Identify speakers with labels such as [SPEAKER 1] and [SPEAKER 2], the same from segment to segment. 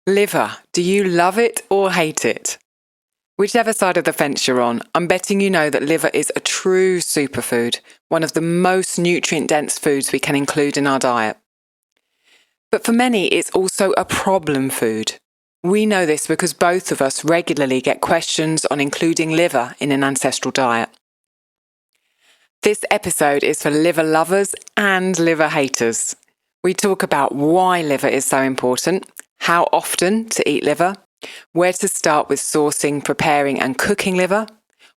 [SPEAKER 1] Liver, do you love it or hate it? Whichever side of the fence you're on, I'm betting you know that liver is a true superfood, one of the most nutrient-dense foods we can include in our diet. But for many, it's also a problem food. We know this because both of us regularly get questions on including liver in an ancestral diet. This episode is for liver lovers and liver haters. We talk about why liver is so important, how often to eat liver, where to start with sourcing, preparing and cooking liver,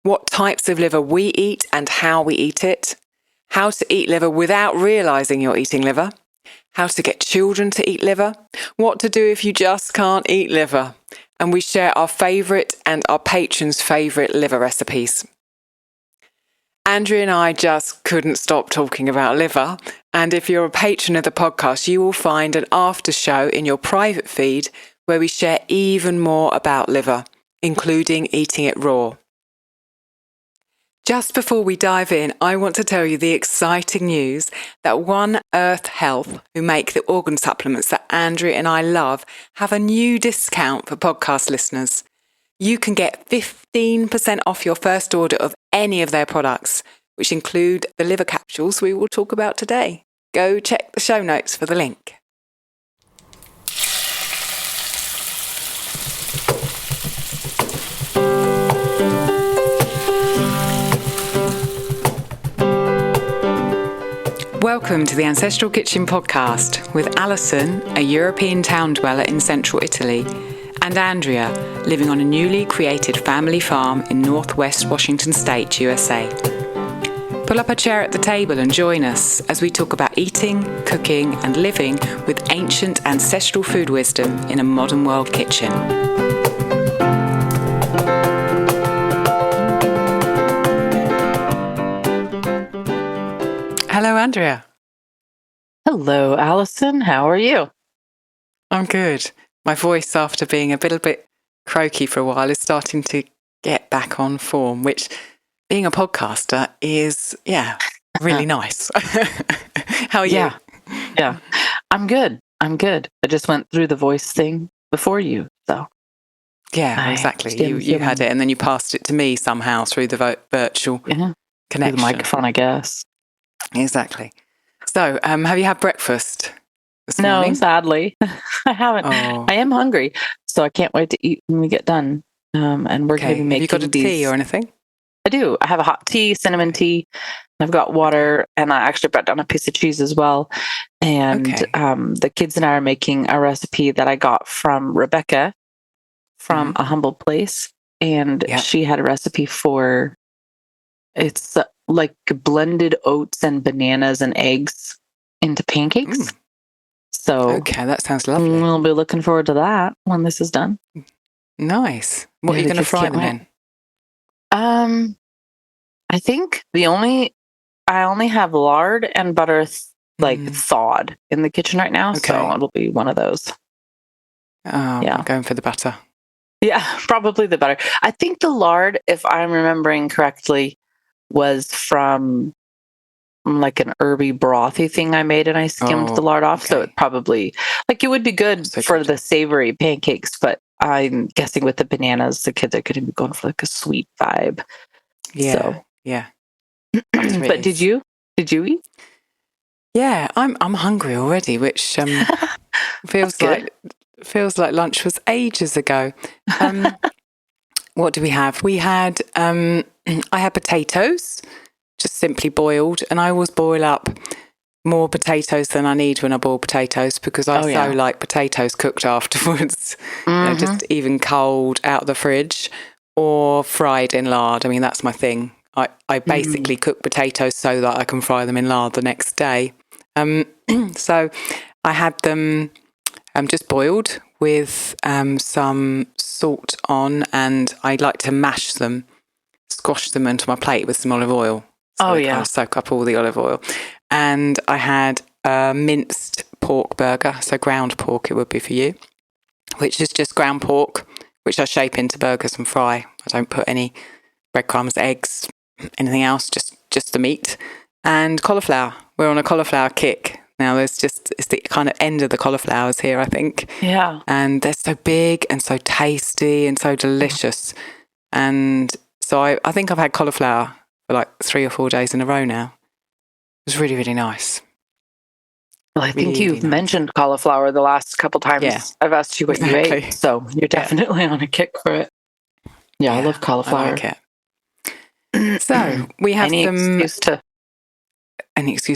[SPEAKER 1] what types of liver we eat and how we eat it, how to eat liver without realising you're eating liver, how to get children to eat liver, what to do if you just can't eat liver, and we share our favourite and our patrons' favourite liver recipes. Andrea and I just couldn't stop talking about liver, and if you're a patron of the podcast, you will find an after show in your private feed where we share even more about liver, including eating it raw. Just before we dive in, I want to tell you the exciting news that One Earth Health, who make the organ supplements that Andrea and I love, have a new discount for podcast listeners. You can get 15% off your first order of any of their products, which include the liver capsules we will talk about today. Go check the show notes for the link. Welcome to the Ancestral Kitchen podcast with Alison, a European town dweller in central Italy, and Andrea, living on a newly created family farm in northwest Washington State, USA. Pull up a chair at the table and join us as we talk about eating, cooking, and living with ancient ancestral food wisdom in a modern world kitchen. Hello, Andrea.
[SPEAKER 2] Hello, Alison. How are you?
[SPEAKER 1] I'm good. My voice, after being a little bit croaky for a while, is starting to get back on form, which, being a podcaster, is, really nice. How are you?
[SPEAKER 2] Yeah. I'm good. I just went through the voice thing before you, so.
[SPEAKER 1] Yeah, exactly. You had it, and then you passed it to me somehow through the virtual connection.
[SPEAKER 2] Through the microphone, I guess.
[SPEAKER 1] Exactly. So, have you had breakfast this morning?
[SPEAKER 2] No, sadly, I haven't.
[SPEAKER 1] Oh.
[SPEAKER 2] I am hungry, so I can't wait to eat when we get done. And we're going to be making
[SPEAKER 1] Have you got a tea or anything?
[SPEAKER 2] I do. I have a hot tea, cinnamon tea. I've got water, and I actually brought down a piece of cheese as well. And the kids and I are making a recipe that I got from Rebecca from A Humble Place, and she had a recipe for it's like blended oats and bananas and eggs into pancakes. So
[SPEAKER 1] that sounds lovely.
[SPEAKER 2] We'll be looking forward to that when this is done.
[SPEAKER 1] Nice. What are you going to fry them in?
[SPEAKER 2] I think I only have lard and butter thawed in the kitchen right now, so it'll be one of those.
[SPEAKER 1] I'm going for the butter.
[SPEAKER 2] Yeah, probably the butter. I think the lard, if I'm remembering correctly, was from like an herby brothy thing I made, and I skimmed the lard off. So it probably it would be good for the savory pancakes, but I'm guessing with the bananas, the kids are going to be going for like a sweet vibe.
[SPEAKER 1] Yeah.
[SPEAKER 2] But did you eat?
[SPEAKER 1] Yeah, I'm hungry already, which feels like lunch was ages ago. What do we have? We had I had potatoes, just simply boiled, and I always boil up more potatoes than I need when I boil potatoes because I like potatoes cooked afterwards, just even cold out of the fridge or fried in lard. I mean, that's my thing. I basically cook potatoes so that I can fry them in lard the next day. So I had them just boiled with some salt on, and I like to mash them, squash them into my plate with some olive oil. So I'll soak up all the olive oil. And I had a minced pork burger, so ground pork it would be for you, which is just ground pork, which I shape into burgers and fry. I don't put any breadcrumbs, eggs, anything else, just the meat. And cauliflower. We're on a cauliflower kick Now it's the kind of end of the cauliflowers here, I think.
[SPEAKER 2] Yeah.
[SPEAKER 1] And they're so big and so tasty and so delicious. And so I think I've had cauliflower for like 3 or 4 days in a row now. It was really, really nice.
[SPEAKER 2] Well, I think you've mentioned cauliflower the last couple times I've asked you what you ate. So you're definitely on a kick for it. Yeah, I love cauliflower.
[SPEAKER 1] I like it. So we have
[SPEAKER 2] any excuse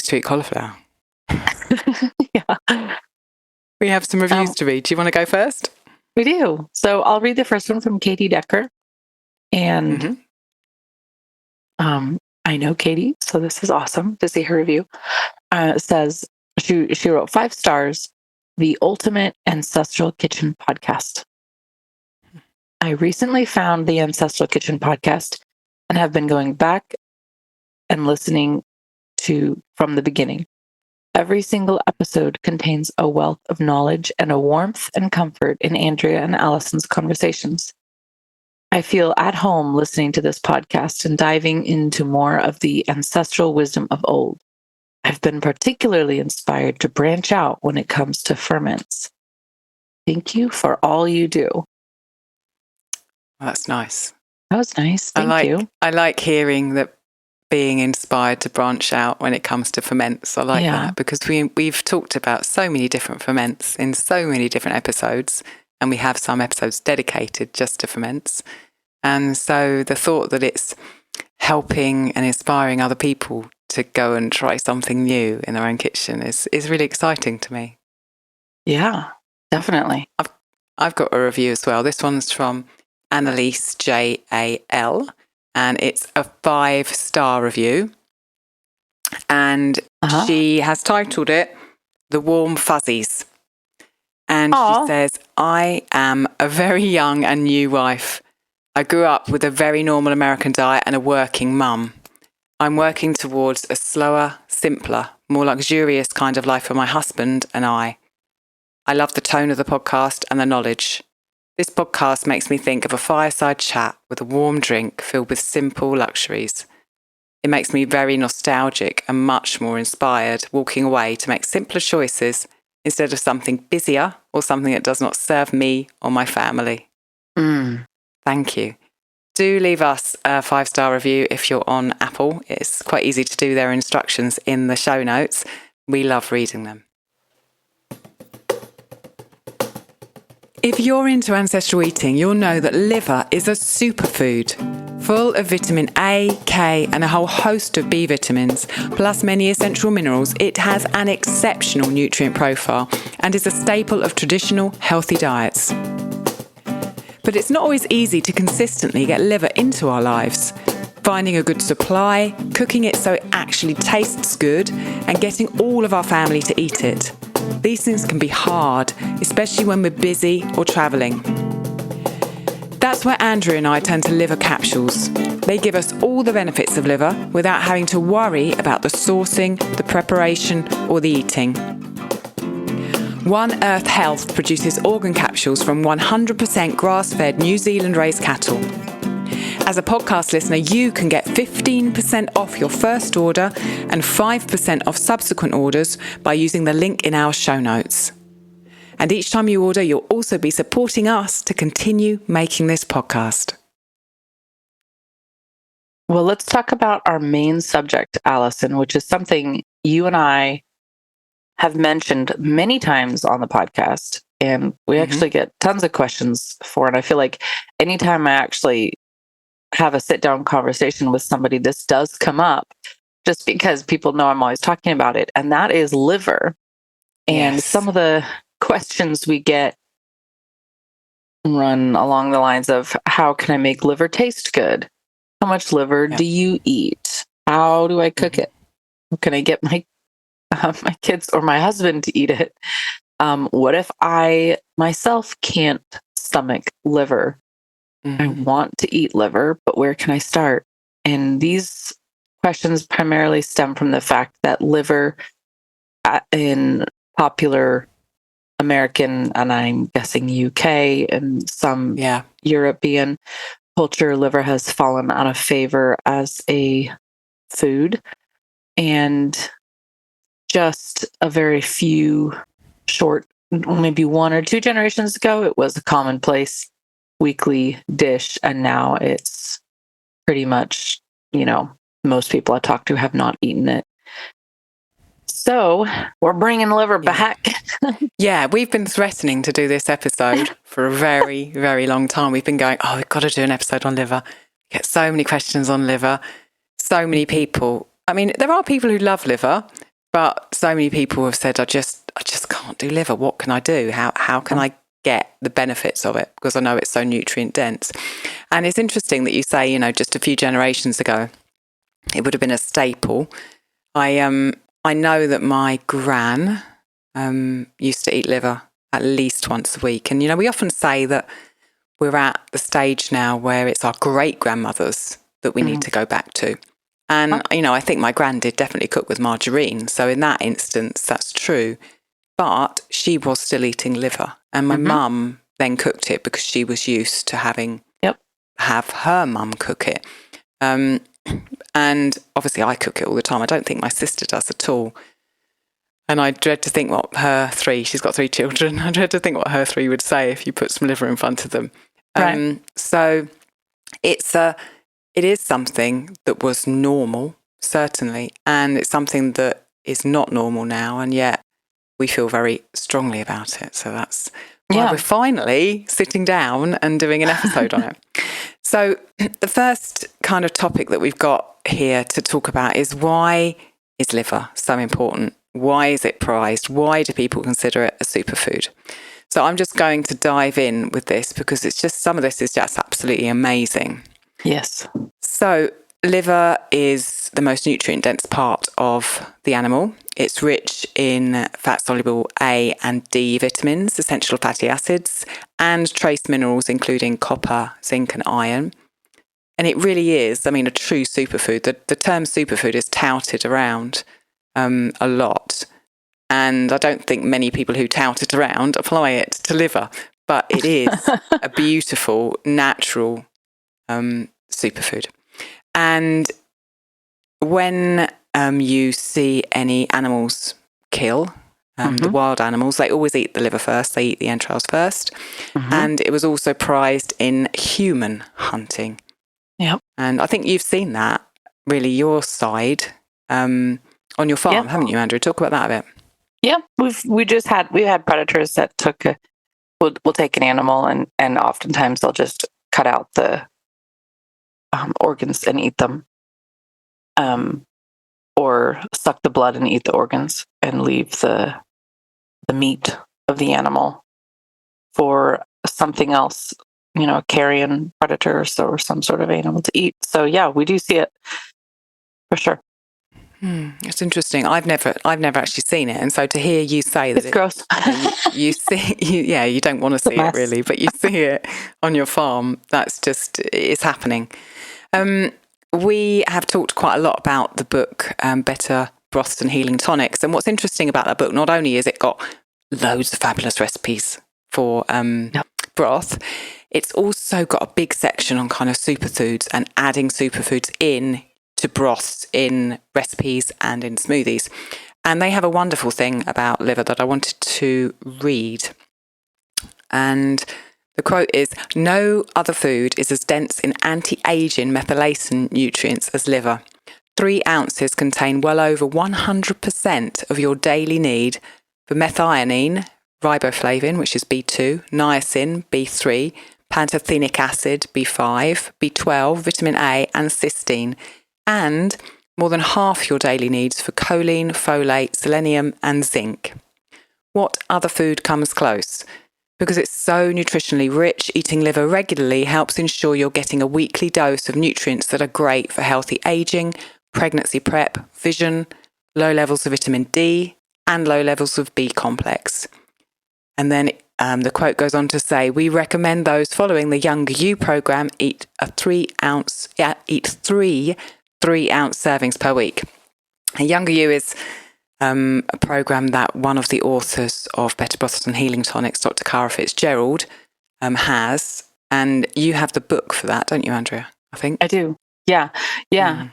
[SPEAKER 1] to eat cauliflower.
[SPEAKER 2] Yeah.
[SPEAKER 1] We have some reviews to read. Do you want to go first?
[SPEAKER 2] We do. So I'll read the first one from Katie Decker. And I know Katie, so this is awesome to see her review. It says she wrote 5 stars, the ultimate Ancestral Kitchen podcast. I recently found the Ancestral Kitchen podcast and have been going back and listening to from the beginning. Every single episode contains a wealth of knowledge and a warmth and comfort in Andrea and Allison's conversations. I feel at home listening to this podcast and diving into more of the ancestral wisdom of old. I've been particularly inspired to branch out when it comes to ferments. Thank you for all you do.
[SPEAKER 1] Well, that's nice.
[SPEAKER 2] That was nice. Thank you.
[SPEAKER 1] I like hearing that being inspired to branch out when it comes to ferments. I like that because we've talked about so many different ferments in so many different episodes, and we have some episodes dedicated just to ferments. And so the thought that it's helping and inspiring other people to go and try something new in their own kitchen is really exciting to me.
[SPEAKER 2] Yeah, definitely.
[SPEAKER 1] I've got a review as well. This one's from Annalise JAL, and it's a 5-star review. And she has titled it The Warm Fuzzies. And she says, I am a very young and new wife. I grew up with a very normal American diet and a working mum. I'm working towards a slower, simpler, more luxurious kind of life for my husband and I. I love the tone of the podcast and the knowledge. This podcast makes me think of a fireside chat with a warm drink filled with simple luxuries. It makes me very nostalgic and much more inspired walking away to make simpler choices instead of something busier or something that does not serve me or my family. Thank you. Do leave us a 5-star review if you're on Apple. It's quite easy to do their instructions in the show notes. We love reading them. If you're into ancestral eating, you'll know that liver is a superfood, full of vitamin A, K, and a whole host of B vitamins, plus many essential minerals. It has an exceptional nutrient profile and is a staple of traditional healthy diets. But it's not always easy to consistently get liver into our lives. Finding a good supply, cooking it so it actually tastes good, and getting all of our family to eat it. These things can be hard, especially when we're busy or travelling. That's where Andrea and I turn to liver capsules. They give us all the benefits of liver without having to worry about the sourcing, the preparation, or the eating. One Earth Health produces organ capsules from 100% grass-fed New Zealand-raised cattle. As a podcast listener, you can get 15% off your first order and 5% off subsequent orders by using the link in our show notes. And each time you order, you'll also be supporting us to continue making this podcast.
[SPEAKER 2] Well, let's talk about our main subject, Allison, which is something you and I have mentioned many times on the podcast, and we actually get tons of questions for it. I feel like anytime I actually have a sit-down conversation with somebody, this does come up just because people know I'm always talking about it, and that is liver. And some of the questions we get run along the lines of, how can I make liver taste good? How much liver do you eat? How do I cook it? Can I get my kids or my husband to eat it? What if I myself can't stomach liver? I want to eat liver, but where can I start? And these questions primarily stem from the fact that liver in popular American, and I'm guessing UK and some European culture, liver has fallen out of favor as a food. And just a very few short, maybe 1 or 2 generations ago, it was a commonplace weekly dish. And now it's pretty much, most people I talk to have not eaten it. So we're bringing liver back.
[SPEAKER 1] Yeah, we've been threatening to do this episode for a very, very long time. We've been going, we've got to do an episode on liver. We get so many questions on liver. So many people. I mean, there are people who love liver, but so many people have said, I just can't do liver. What can I do? How can I get the benefits of it? Because I know it's so nutrient dense. And it's interesting that you say, just a few generations ago, it would have been a staple. I know that my gran used to eat liver at least once a week. And, we often say that we're at the stage now where it's our great-grandmothers that we need to go back to. And, I think my gran did definitely cook with margarine. So in that instance, that's true. But she was still eating liver. And my mum then cooked it because she was used to have her mum cook it. And obviously I cook it all the time. I don't think my sister does at all. And I dread to think what she's got 3 children. I dread to think what her 3 would say if you put some liver in front of them. Right. So it is something that was normal, certainly. And it's something that is not normal now. And yet we feel very strongly about it. So that's why we're finally sitting down and doing an episode on it. So the first kind of topic that we've got here to talk about is, why is liver so important? Why is it prized? Why do people consider it a superfood? So I'm just going to dive in with this because some of this is just absolutely amazing.
[SPEAKER 2] Yes.
[SPEAKER 1] So liver is the most nutrient-dense part of the animal. It's rich in fat-soluble A and D vitamins, essential fatty acids, and trace minerals, including copper, zinc, and iron. And it really is, a true superfood. The term superfood is touted around a lot. And I don't think many people who tout it around apply it to liver. But it is a beautiful, natural superfood. And when you see any animals kill, the wild animals, they always eat the liver first. They eat the entrails first. And it was also prized in human hunting.
[SPEAKER 2] Yep.
[SPEAKER 1] And I think you've seen that, really, your side on your farm, haven't you, Andrew? Talk about that a bit.
[SPEAKER 2] Yeah, we had predators that will take an animal and oftentimes they'll just cut out the organs and eat them, or suck the blood and eat the organs and leave the meat of the animal for something else, a carrion predator or some sort of animal to eat. So yeah, we do see it for sure.
[SPEAKER 1] It's interesting. I've never actually seen it, and so to hear you say that
[SPEAKER 2] it's gross.
[SPEAKER 1] You see, you don't want to see it really, but you see it on your farm. It's happening. We have talked quite a lot about the book Better Broths and Healing Tonics, and what's interesting about that book, not only is it got loads of fabulous recipes for broth, it's also got a big section on kind of superfoods and adding superfoods in to broths in recipes and in smoothies. And they have a wonderful thing about liver that I wanted to read. And the quote is, "No other food is as dense in anti-aging methylation nutrients as liver. 3 ounces contain well over 100% of your daily need for methionine, riboflavin, which is B2, niacin, B3, pantothenic acid, B5, B12, vitamin A, and cysteine, and more than half your daily needs for choline, folate, selenium, and zinc. What other food comes close? Because it's so nutritionally rich, eating liver regularly helps ensure you're getting a weekly dose of nutrients that are great for healthy aging, pregnancy prep, vision, low levels of vitamin D, and low levels of B complex." And then the quote goes on to say, "We recommend those following the Younger You program eat 3 3-ounce servings per week." And Younger You is a program that one of the authors of Better Broths and Healing Tonics, Dr. Cara Fitzgerald, has. And you have the book for that, don't you, Andrea? I think.
[SPEAKER 2] I do. Yeah.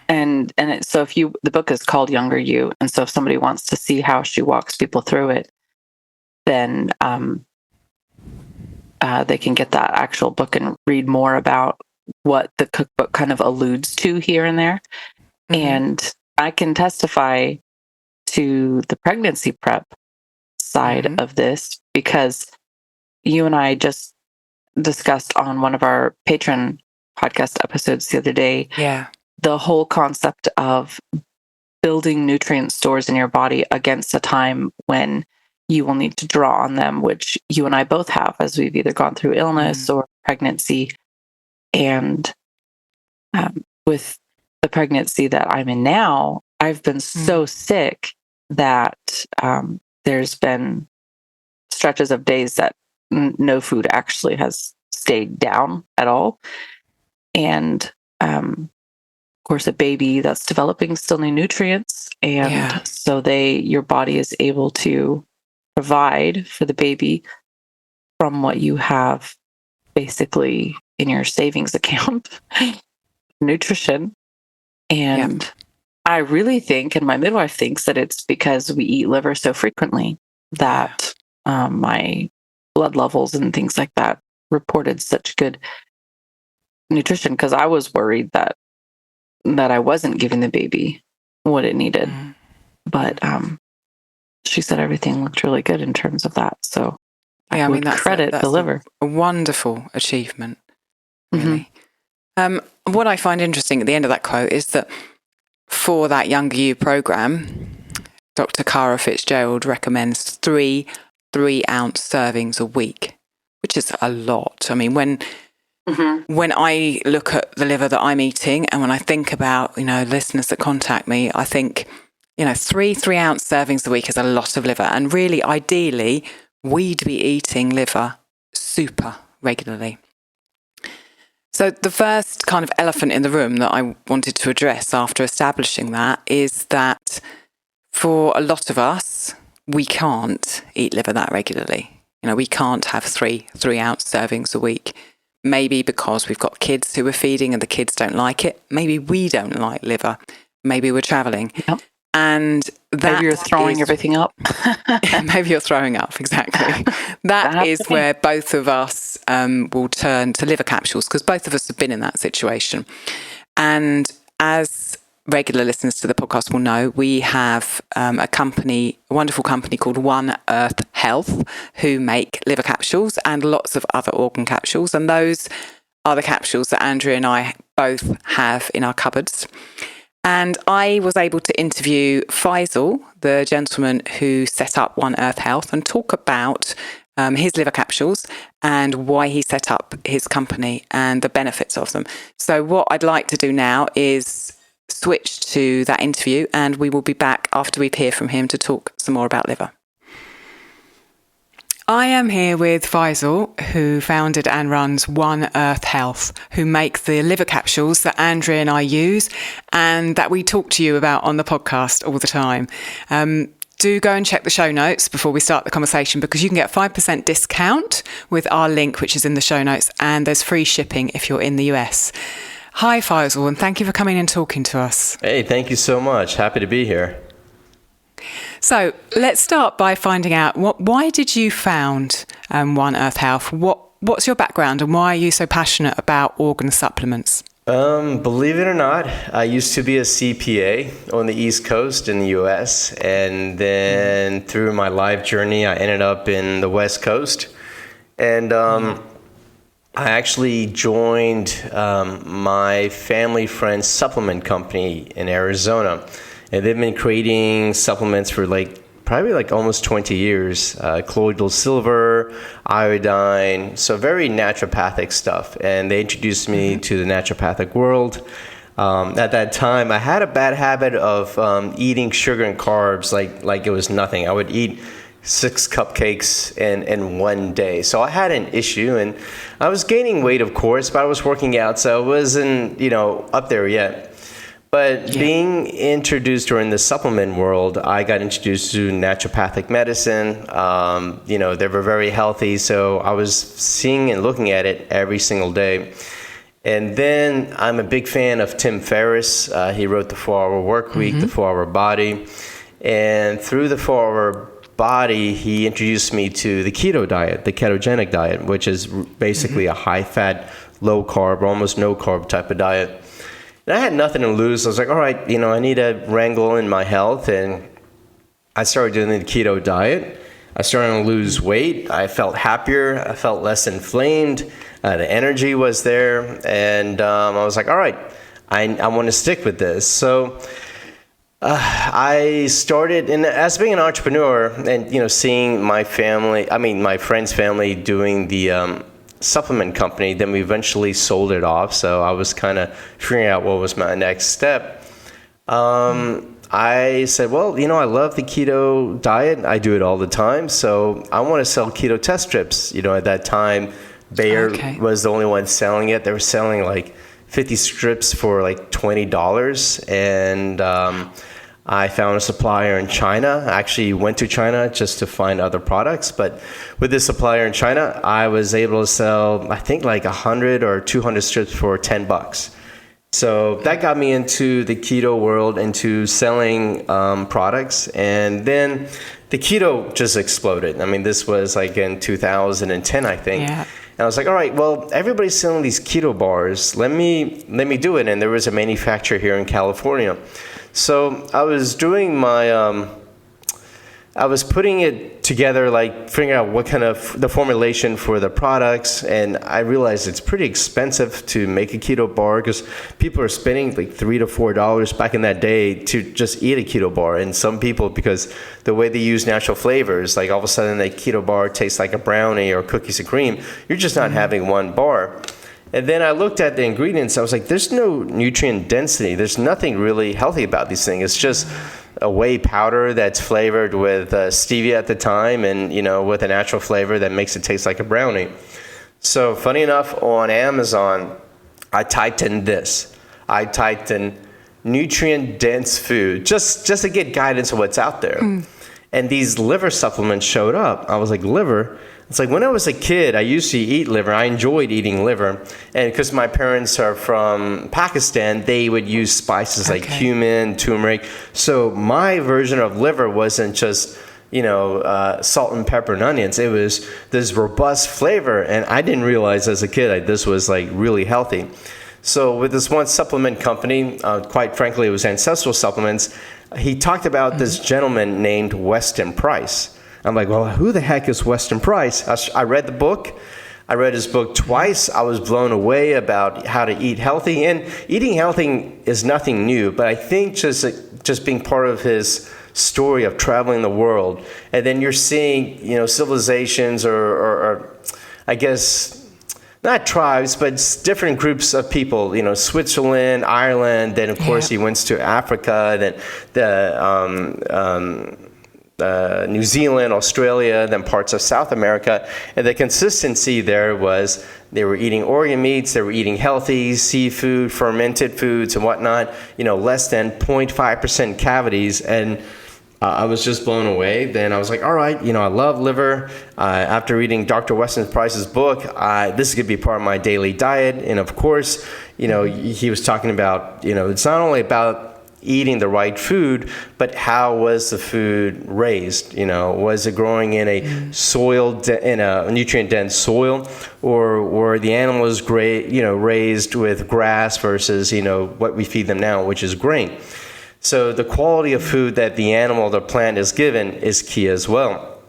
[SPEAKER 2] And so the book is called Younger You. And so if somebody wants to see how she walks people through it, then they can get that actual book and read more about what the cookbook kind of alludes to here and there. And I can testify to the pregnancy prep side of this, because you and I just discussed on one of our patron podcast episodes the other day, the whole concept of building nutrient stores in your body against a time when you will need to draw on them, which you and I both have, as we've either gone through illness or pregnancy. And with the pregnancy that I'm in now, I've been so sick that there's been stretches of days that no food actually has stayed down at all. And of course, a baby that's developing still need nutrients. And so your body is able to provide for the baby from what you have basically in your savings account, nutrition. And I really think, and my midwife thinks, that it's because we eat liver so frequently that my blood levels and things like that reported such good nutrition, because I was worried that I wasn't giving the baby what it needed. But she said everything looked really good in terms of that. So I mean, that's the liver.
[SPEAKER 1] A wonderful achievement, really. What I find interesting at the end of that quote is that for that Younger You program, Dr. Cara Fitzgerald recommends 3 3-ounce servings a week, which is a lot. I mean, when I look at the liver that I'm eating, and when I think about, listeners that contact me, I think, 3 3-ounce servings a week is a lot of liver. And really, ideally, we'd be eating liver super regularly. So the first kind of elephant in the room that I wanted to address after establishing that is that for a lot of us, we can't eat liver that regularly. We can't have 3 3-ounce servings a week. Maybe because we've got kids who we're feeding and the kids don't like it. Maybe we don't like liver. Maybe we're traveling.
[SPEAKER 2] Yep.
[SPEAKER 1] And
[SPEAKER 2] maybe you're throwing everything up.
[SPEAKER 1] Maybe you're throwing up, exactly. That is where both of us will turn to liver capsules, because both of us have been in that situation. And as regular listeners to the podcast will know, we have a wonderful company called One Earth Health, who make liver capsules and lots of other organ capsules. And those are the capsules that Andrea and I both have in our cupboards. And I was able to interview Faisal, the gentleman who set up One Earth Health, and talk about his liver capsules and why he set up his company and the benefits of them. So what I'd like to do now is switch to that interview, and we will be back after we hear from him to talk some more about liver. I am here with Faisal, who founded and runs One Earth Health, who make the liver capsules that Andrea and I use and that we talk to you about on the podcast all the time. Do go and check the show notes before we start the conversation, because you can get a 5% discount with our link, which is in the show notes, and there's free shipping if you're in the US. Hi, Faisal, and thank you for coming and talking to us.
[SPEAKER 3] Hey, thank you so much. Happy to be here.
[SPEAKER 1] So let's start by finding out why did you found One Earth Health? What's your background, and why are you so passionate about organ supplements?
[SPEAKER 3] Believe it or not, I used to be a CPA on the East Coast in the US, and then through my life journey, I ended up in the West Coast, and I actually joined my family friend's supplement company in Arizona. And they've been creating supplements for probably almost 20 years. Colloidal silver, iodine, so very naturopathic stuff. And they introduced me to the naturopathic world. At that time, I had a bad habit of eating sugar and carbs like it was nothing. I would eat 6 cupcakes in one day. So I had an issue, and I was gaining weight, of course, but I was working out, so I wasn't, up there yet. But being introduced during the supplement world, I got introduced to naturopathic medicine. They were very healthy, so I was seeing and looking at it every single day. And then I'm a big fan of Tim Ferriss. He wrote The 4-Hour Work Week, The 4-Hour Body. And through the 4-Hour Body, he introduced me to the keto diet, the ketogenic diet, which is basically a high-fat, low-carb, almost no-carb type of diet. And I had nothing to lose. I was like, all right, I need to wrangle in my health. And I started doing the keto diet. I started to lose weight. I felt happier. I felt less inflamed. The energy was there. And I was like, all right, I want to stick with this. So I started, and as being an entrepreneur and, seeing my friend's family doing the supplement company, then we eventually sold it off. So I was kind of figuring out what was my next step. I said, well, I love the keto diet. I do it all the time. So I want to sell keto test strips. At that time, Bayer was the only one selling it. They were selling like 50 strips for like $20. And I found a supplier in China. I actually went to China just to find other products. But with this supplier in China, I was able to sell, I think, like 100 or 200 strips for $10. So that got me into the keto world, into selling products. And then the keto just exploded. I mean, this was like in 2010, I think. Yeah. And I was like, all right, well, everybody's selling these keto bars. Let me do it. And there was a manufacturer here in California. So I was doing I was putting it together, like figuring out what kind of the formulation for the products. And I realized it's pretty expensive to make a keto bar because people are spending like $3 to $4 back in that day to just eat a keto bar. And some people, because the way they use natural flavors, like all of a sudden a keto bar tastes like a brownie or cookies and cream, you're just not having one bar. And then I looked at the ingredients. I was like, there's no nutrient density. There's nothing really healthy about these things. It's just a whey powder that's flavored with stevia at the time and, with a natural flavor that makes it taste like a brownie. So funny enough, on Amazon, I typed in this. I typed in nutrient-dense food just to get guidance of what's out there. And these liver supplements showed up. I was like, liver? It's like when I was a kid, I used to eat liver. I enjoyed eating liver. And because my parents are from Pakistan, they would use spices like cumin, turmeric. So my version of liver wasn't just, salt and pepper and onions. It was this robust flavor. And I didn't realize as a kid this was like really healthy. So with this one supplement company, quite frankly, it was Ancestral Supplements. He talked about this gentleman named Weston Price. I'm like, well, who the heck is Weston Price? I read the book. I read his book twice. I was blown away about how to eat healthy. And eating healthy is nothing new, but I think just being part of his story of traveling the world, and then you're seeing, civilizations or I guess, not tribes, but different groups of people, Switzerland, Ireland, then of course he went to Africa, then New Zealand, Australia, then parts of South America. And the consistency there was they were eating organ meats, they were eating healthy seafood, fermented foods and whatnot, less than 0.5% cavities. And I was just blown away. Then I was like, all right, I love liver. After reading Dr. Weston Price's book, this is going to be part of my daily diet. And of course, he was talking about, it's not only about eating the right food, but how was the food raised? Was it growing in a in a nutrient-dense soil, or were the animals raised with grass versus, what we feed them now, which is grain? So the quality of food that the animal, the plant is given is key as well.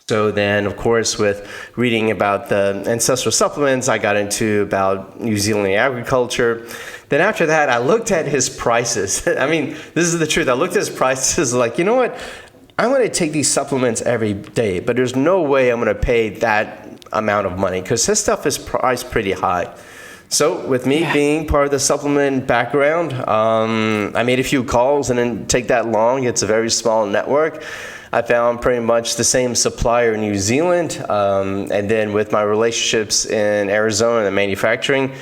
[SPEAKER 3] So then, of course, with reading about the Ancestral Supplements, I got into about New Zealand agriculture. Then after that, I looked at his prices. I mean, this is the truth. I looked at his prices like, you know what? I'm going to take these supplements every day, but there's no way I'm going to pay that amount of money because his stuff is priced pretty high. So with me being part of the supplement background, I made a few calls and didn't take that long. It's a very small network. I found pretty much the same supplier in New Zealand. And then with my relationships in Arizona and manufacturing,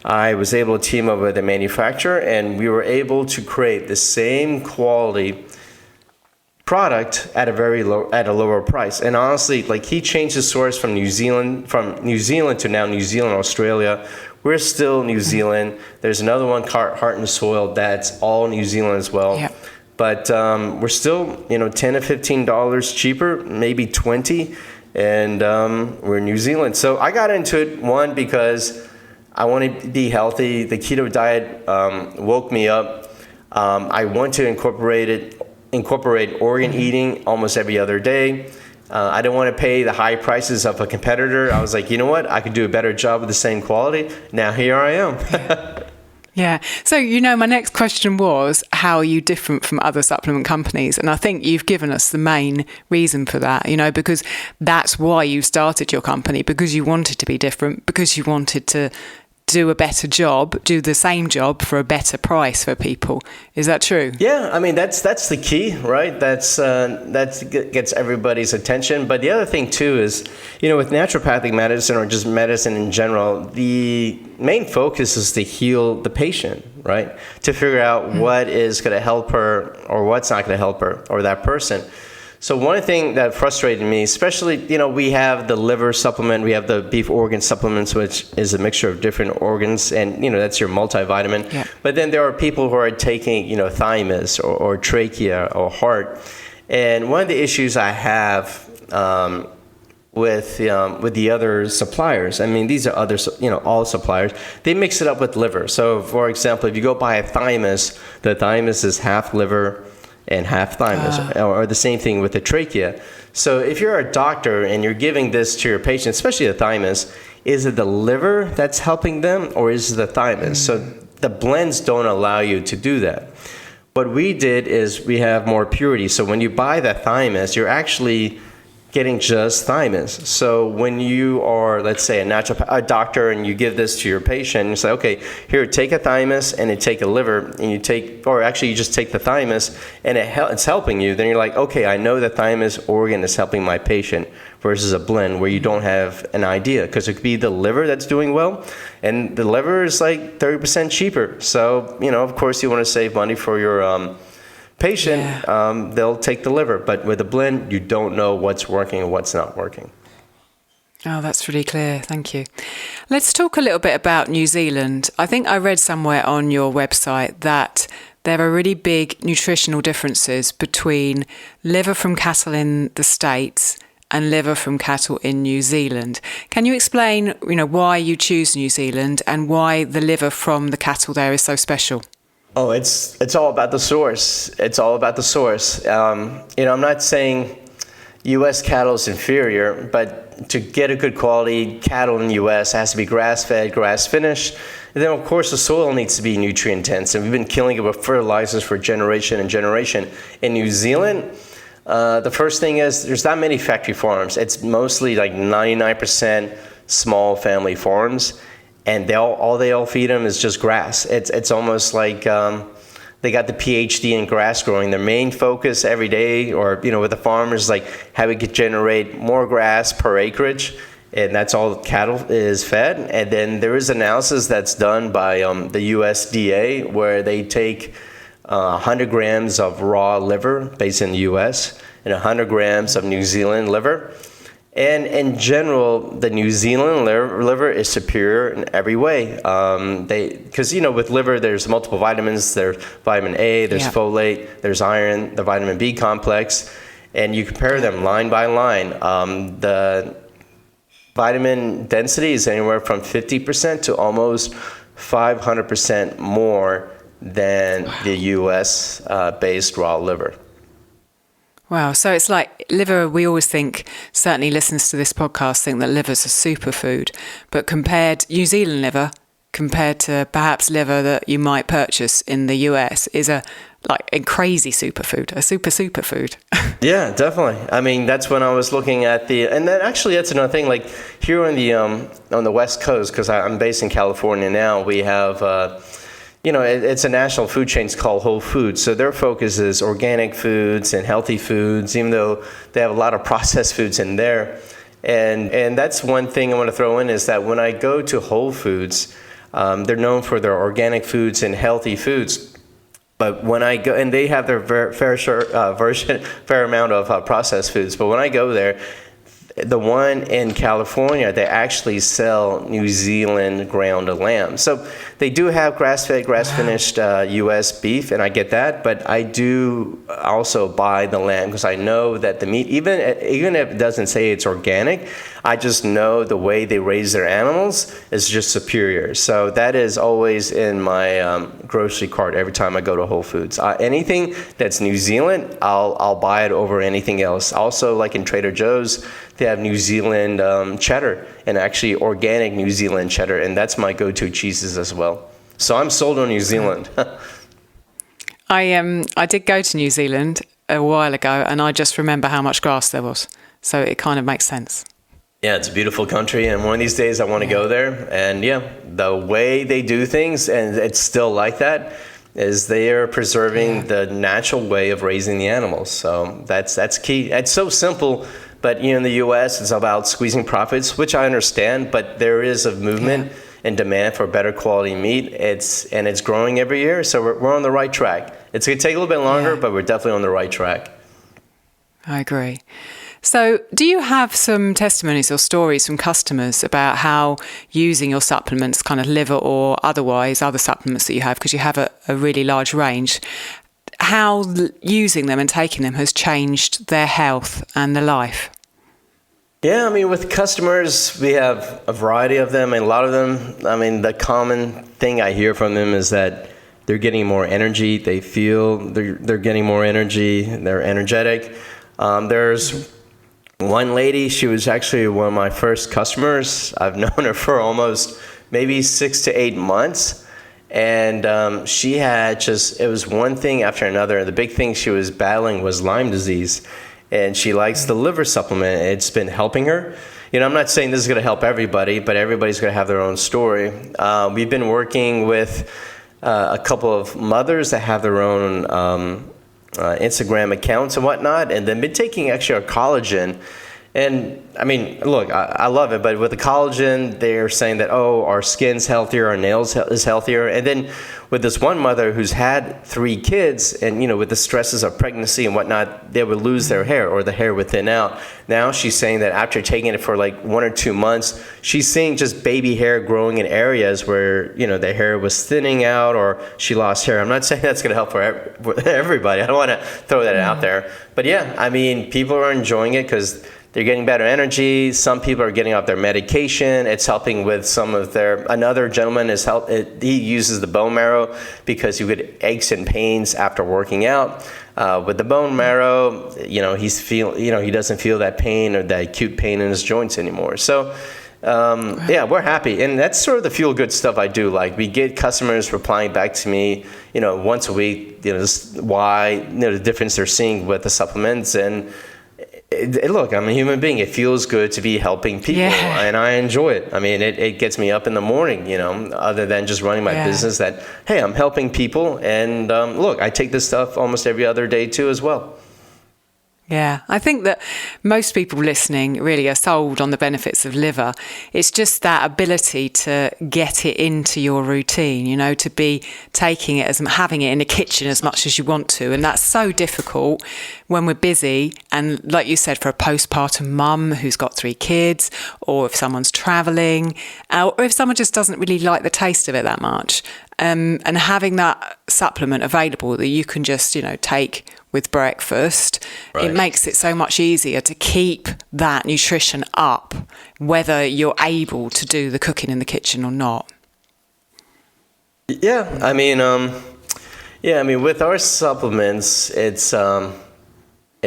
[SPEAKER 3] I was able to team up with a manufacturer, and we were able to create the same quality product at a lower price. And honestly, like, he changed his source from New Zealand to now New Zealand, Australia. We're still New Zealand. There's another one, Heart and Soil, that's all New Zealand as well.
[SPEAKER 1] Yeah.
[SPEAKER 3] But we're still, $10 to $15 cheaper, maybe 20, and we're in New Zealand. So I got into it, one, because I want to be healthy. The keto diet woke me up. I want to incorporate organ eating almost every other day. I didn't want to pay the high prices of a competitor. I was like, you know what? I could do a better job with the same quality. Now here I am.
[SPEAKER 1] Yeah. So, my next question was, how are you different from other supplement companies? And I think you've given us the main reason for that, because that's why you started your company, because you wanted to be different, because you wanted to do a better job, do the same job for a better price for people. Is that true?
[SPEAKER 3] Yeah, I mean, that's the key, right? That gets everybody's attention. But the other thing too is, with naturopathic medicine, or just medicine in general, the main focus is to heal the patient, right? To figure out what is going to help her or what's not going to help her or that person. So one thing that frustrated me, especially, we have the liver supplement, we have the beef organ supplements, which is a mixture of different organs, and, that's your multivitamin.
[SPEAKER 1] Yeah.
[SPEAKER 3] But then there are people who are taking, thymus or trachea or heart. And one of the issues I have with the other suppliers, I mean, these are other, all suppliers, they mix it up with liver. So, for example, if you go buy a thymus, the thymus is half liver and half thymus, or the same thing with the trachea. So if you're a doctor and you're giving this to your patient, especially the thymus, is it the liver that's helping them, or is it the thymus? So the blends don't allow you to do that. What we did is we have more purity. So when you buy the thymus, you're actually getting just thymus. So when you are, let's say, a doctor, and you give this to your patient, you say, okay, here, take a thymus and you take a liver, and you just take the thymus, and it's helping you. Then you're like, okay, I know the thymus organ is helping my patient, versus a blend where you don't have an idea, because it could be the liver that's doing well, and the liver is like 30% cheaper. So, of course, you want to save money for your patient, they'll take the liver. But with a blend, you don't know what's working and what's not working.
[SPEAKER 1] Oh, that's really clear. Thank you. Let's talk a little bit about New Zealand. I think I read somewhere on your website that there are really big nutritional differences between liver from cattle in the States and liver from cattle in New Zealand. Can you explain, why you choose New Zealand and why the liver from the cattle there is so special?
[SPEAKER 3] Oh, it's all about the source. It's all about the source. I'm not saying U.S. cattle is inferior, but to get a good quality cattle in the U.S. has to be grass-fed, grass-finished. And then, of course, the soil needs to be nutrient-dense. And we've been killing it with fertilizers for generation and generation. In New Zealand, the first thing is there's not many factory farms. It's mostly like 99% small family farms. And they all feed them is just grass. It's almost like they got the PhD in grass growing. Their main focus every day, or with the farmers, like how we could generate more grass per acreage, and that's all cattle is fed. And then there is analysis that's done by the USDA, where they take 100 grams of raw liver based in the U.S. and 100 grams of New Zealand liver. And in general, the New Zealand liver is superior in every way. Because, with liver, there's multiple vitamins. There's vitamin A, there's folate, there's iron, the vitamin B complex. And you compare them line by line. The vitamin density is anywhere from 50% to almost 500% more than the U.S. based raw liver.
[SPEAKER 1] Wow. So it's like liver, we always think, certainly listeners to this podcast think that liver's a superfood, but New Zealand liver compared to perhaps liver that you might purchase in the US is a crazy superfood, a superfood.
[SPEAKER 3] Yeah, definitely. I mean, that's when I was looking at and then actually that's another thing, like here on the West Coast, because I'm based in California now, we have, it's a national food chain called Whole Foods. So their focus is organic foods and healthy foods, even though they have a lot of processed foods in there. And that's one thing I want to throw in, is that when I go to Whole Foods, they're known for their organic foods and healthy foods. But when I go, and they have their fair amount of processed foods. But when I go there, the one in California, they actually sell New Zealand ground lamb. So they do have grass-fed, grass-finished U.S. beef, and I get that. But I do also buy the lamb because I know that the meat, even if it doesn't say it's organic, I just know the way they raise their animals is just superior. So that is always in my grocery cart every time I go to Whole Foods. Anything that's New Zealand, I'll buy it over anything else. Also, like in Trader Joe's, they have New Zealand cheddar, and actually organic New Zealand cheddar, and that's my go-to cheeses as well. So I'm sold on New Zealand.
[SPEAKER 1] I did go to New Zealand a while ago, and I just remember how much grass there was. So it kind of makes sense.
[SPEAKER 3] Yeah, it's a beautiful country, and one of these days I want to go there. And the way they do things, and it's still like that, is they are preserving the natural way of raising the animals. So that's key. It's so simple, but in the U.S. it's about squeezing profits, which I understand. But there is a movement and demand for better quality meat. It's growing every year, so we're on the right track. It's going to take a little bit longer, but we're definitely on the right track.
[SPEAKER 1] I agree. So do you have some testimonies or stories from customers about how using your supplements, kind of liver or otherwise, other supplements that you have, because you have a really large range, how using them and taking them has changed their health and their life?
[SPEAKER 3] Yeah, I mean, with customers, we have a variety of them, and a lot of them, I mean, the common thing I hear from them is that they're getting more energy. They feel they're getting more energy. They're energetic. There's one lady, she was actually one of my first customers. I've known her for almost maybe 6 to 8 months. And she had it was one thing after another. The big thing she was battling was Lyme disease. And she likes the liver supplement. It's been helping her. I'm not saying this is going to help everybody, but everybody's going to have their own story. We've been working with a couple of mothers that have their own Instagram accounts and whatnot, and then been taking actually our collagen. And I mean, look, I love it, but with the collagen, they're saying that, our skin's healthier, our nails is healthier. And then with this one mother who's had 3 kids, and with the stresses of pregnancy and whatnot, they would lose their hair, or the hair would thin out. Now she's saying that after taking it for like 1 or 2 months, she's seeing just baby hair growing in areas where the hair was thinning out, or she lost hair. I'm not saying that's going to help for everybody. I don't want to throw that out there, but yeah, I mean, people are enjoying it because they're getting better energy. Some people are getting off their medication. It's helping with some of another gentleman he uses the bone marrow because he would get aches and pains after working out. With the bone marrow, he doesn't feel that pain or that acute pain in his joints anymore. So, we're happy. And that's sort of the feel good stuff I do. Like, we get customers replying back to me, once a week, why, the difference they're seeing with the supplements. And look, I'm a human being. It feels good to be helping people, and I enjoy it. I mean, it gets me up in the morning, other than just running my business, that, hey, I'm helping people. And look, I take this stuff almost every other day too as well.
[SPEAKER 1] Yeah, I think that most people listening really are sold on the benefits of liver. It's just that ability to get it into your routine, to be taking it having it in the kitchen as much as you want to. And that's so difficult when we're busy. And like you said, for a postpartum mum who's got 3 kids, or if someone's traveling, or if someone just doesn't really like the taste of it that much. And having that supplement available that you can just, take with breakfast, it makes it so much easier to keep that nutrition up, whether you're able to do the cooking in the kitchen or not.
[SPEAKER 3] Yeah, I mean, with our supplements, it's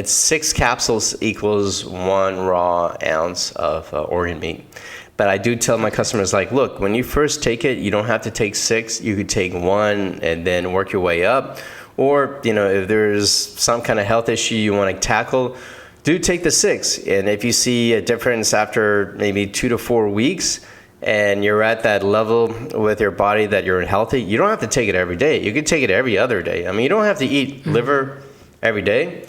[SPEAKER 3] 6 capsules equals 1 raw ounce of organ meat. But I do tell my customers, like, look, when you first take it, you don't have to take 6. You could take 1 and then work your way up. Or, if there's some kind of health issue you want to tackle, do take the 6. And if you see a difference after maybe 2 to 4 weeks, and you're at that level with your body that you're healthy, you don't have to take it every day. You could take it every other day. I mean, you don't have to eat liver every day,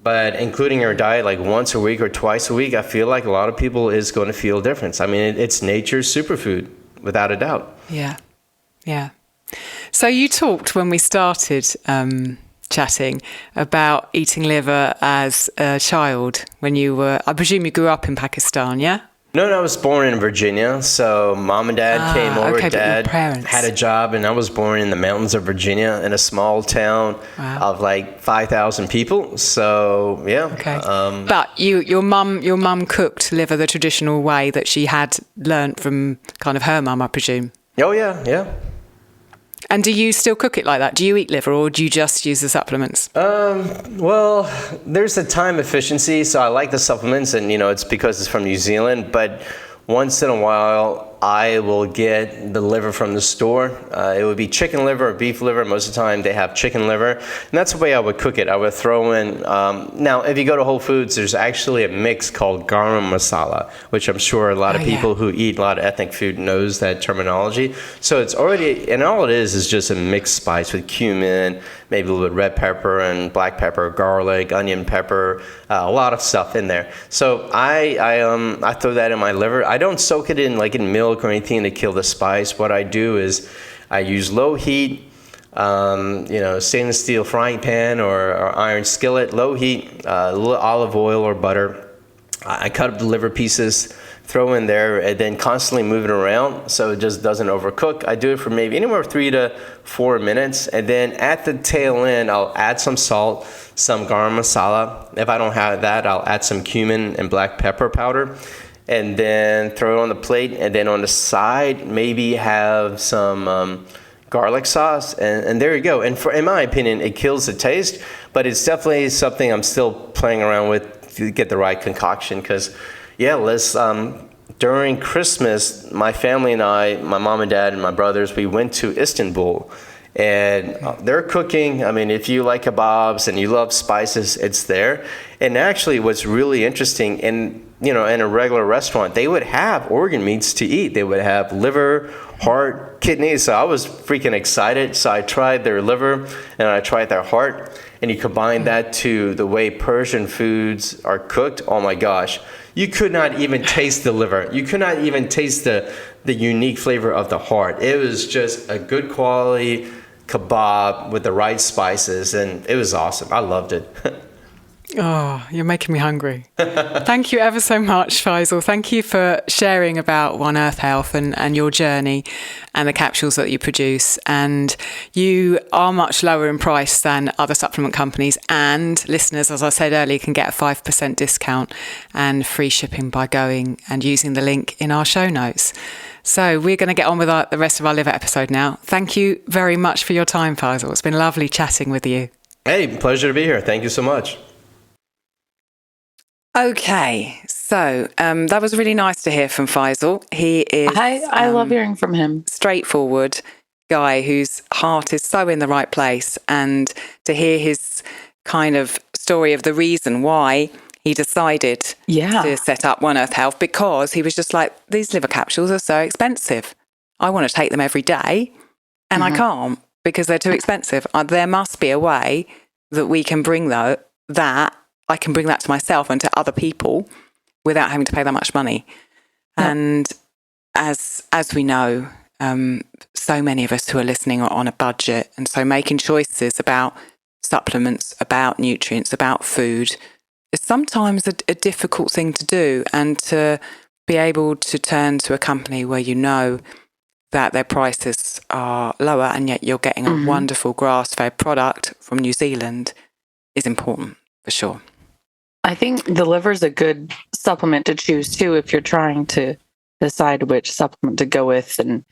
[SPEAKER 3] but including your diet like once a week or twice a week, I feel like a lot of people is going to feel a difference. I mean, it's nature's superfood, without a doubt.
[SPEAKER 1] Yeah. So you talked when we started chatting about eating liver as a child when you were, I presume you grew up in Pakistan, yeah?
[SPEAKER 3] No, I was born in Virginia. So mom and dad came over.
[SPEAKER 1] Okay,
[SPEAKER 3] Dad
[SPEAKER 1] but your parents
[SPEAKER 3] had a job, and I was born in the mountains of Virginia in a small town of like 5,000 people. So yeah.
[SPEAKER 1] Okay. But your mum cooked liver the traditional way that she had learnt from kind of her mum, I presume.
[SPEAKER 3] Oh yeah.
[SPEAKER 1] And do you still cook it like that? Do you eat liver, or do you just use the supplements?
[SPEAKER 3] Well, there's a time efficiency, so I like the supplements, and it's because it's from New Zealand, but once in a while I will get the liver from the store. It would be chicken liver or beef liver. Most of the time they have chicken liver, and that's the way I would cook it. I would throw in, now if you go to Whole Foods, there's actually a mix called garam masala, which I'm sure a lot of people who eat a lot of ethnic food knows that terminology. So it's already, and all it is just a mixed spice with cumin, maybe a little bit of red pepper and black pepper, garlic, onion pepper, a lot of stuff in there. So I throw that in my liver. I don't soak it in milk or anything to kill the spice. What I do is I use low heat, stainless steel frying pan or iron skillet, low heat, a little olive oil or butter. I cut up the liver pieces, throw in there, and then constantly move it around so it just doesn't overcook. I do it for maybe anywhere 3 to 4 minutes, and then at the tail end, I'll add some salt, some garam masala. If I don't have that, I'll add some cumin and black pepper powder, and then throw it on the plate, and then on the side, maybe have some garlic sauce, and there you go. And in my opinion, it kills the taste, but it's definitely something I'm still playing around with to get the right concoction, because during Christmas, my family and I, my mom and dad and my brothers, we went to Istanbul, and they're cooking. I mean, if you like kebabs and you love spices, it's there. And actually what's really interesting, in a regular restaurant, they would have organ meats to eat. They would have liver, heart, kidneys. So I was freaking excited. So I tried their liver and I tried their heart, and you combine that to the way Persian foods are cooked. Oh my gosh. You could not even taste the liver. You could not even taste the unique flavor of the heart. It was just a good quality kebab with the right spices, and it was awesome. I loved it.
[SPEAKER 1] Oh, you're making me hungry. Thank you ever so much, Faisal. Thank you for sharing about One Earth Health and your journey and the capsules that you produce. And you are much lower in price than other supplement companies. And listeners, as I said earlier, can get a 5% discount and free shipping by going and using the link in our show notes. So we're going to get on with the rest of our liver episode now. Thank you very much for your time, Faisal. It's been lovely chatting with you.
[SPEAKER 3] Hey, pleasure to be here. Thank you so much.
[SPEAKER 1] Okay, so that was really nice to hear from Faisal. He is...
[SPEAKER 2] I love hearing from him.
[SPEAKER 1] Straightforward guy whose heart is so in the right place, and to hear his kind of story of the reason why he decided to set up One Earth Health, because he was just like, these liver capsules are so expensive. I want to take them every day and I can't because they're too expensive. There must be a way that we can bring that I can bring that to myself and to other people without having to pay that much money. Yeah. And as we know, so many of us who are listening are on a budget, and so making choices about supplements, about nutrients, about food is sometimes a difficult thing to do, and to be able to turn to a company where you know that their prices are lower and yet you're getting a wonderful grass-fed product from New Zealand is important for sure.
[SPEAKER 2] I think the liver is a good supplement to choose too if you're trying to decide which supplement to go with. And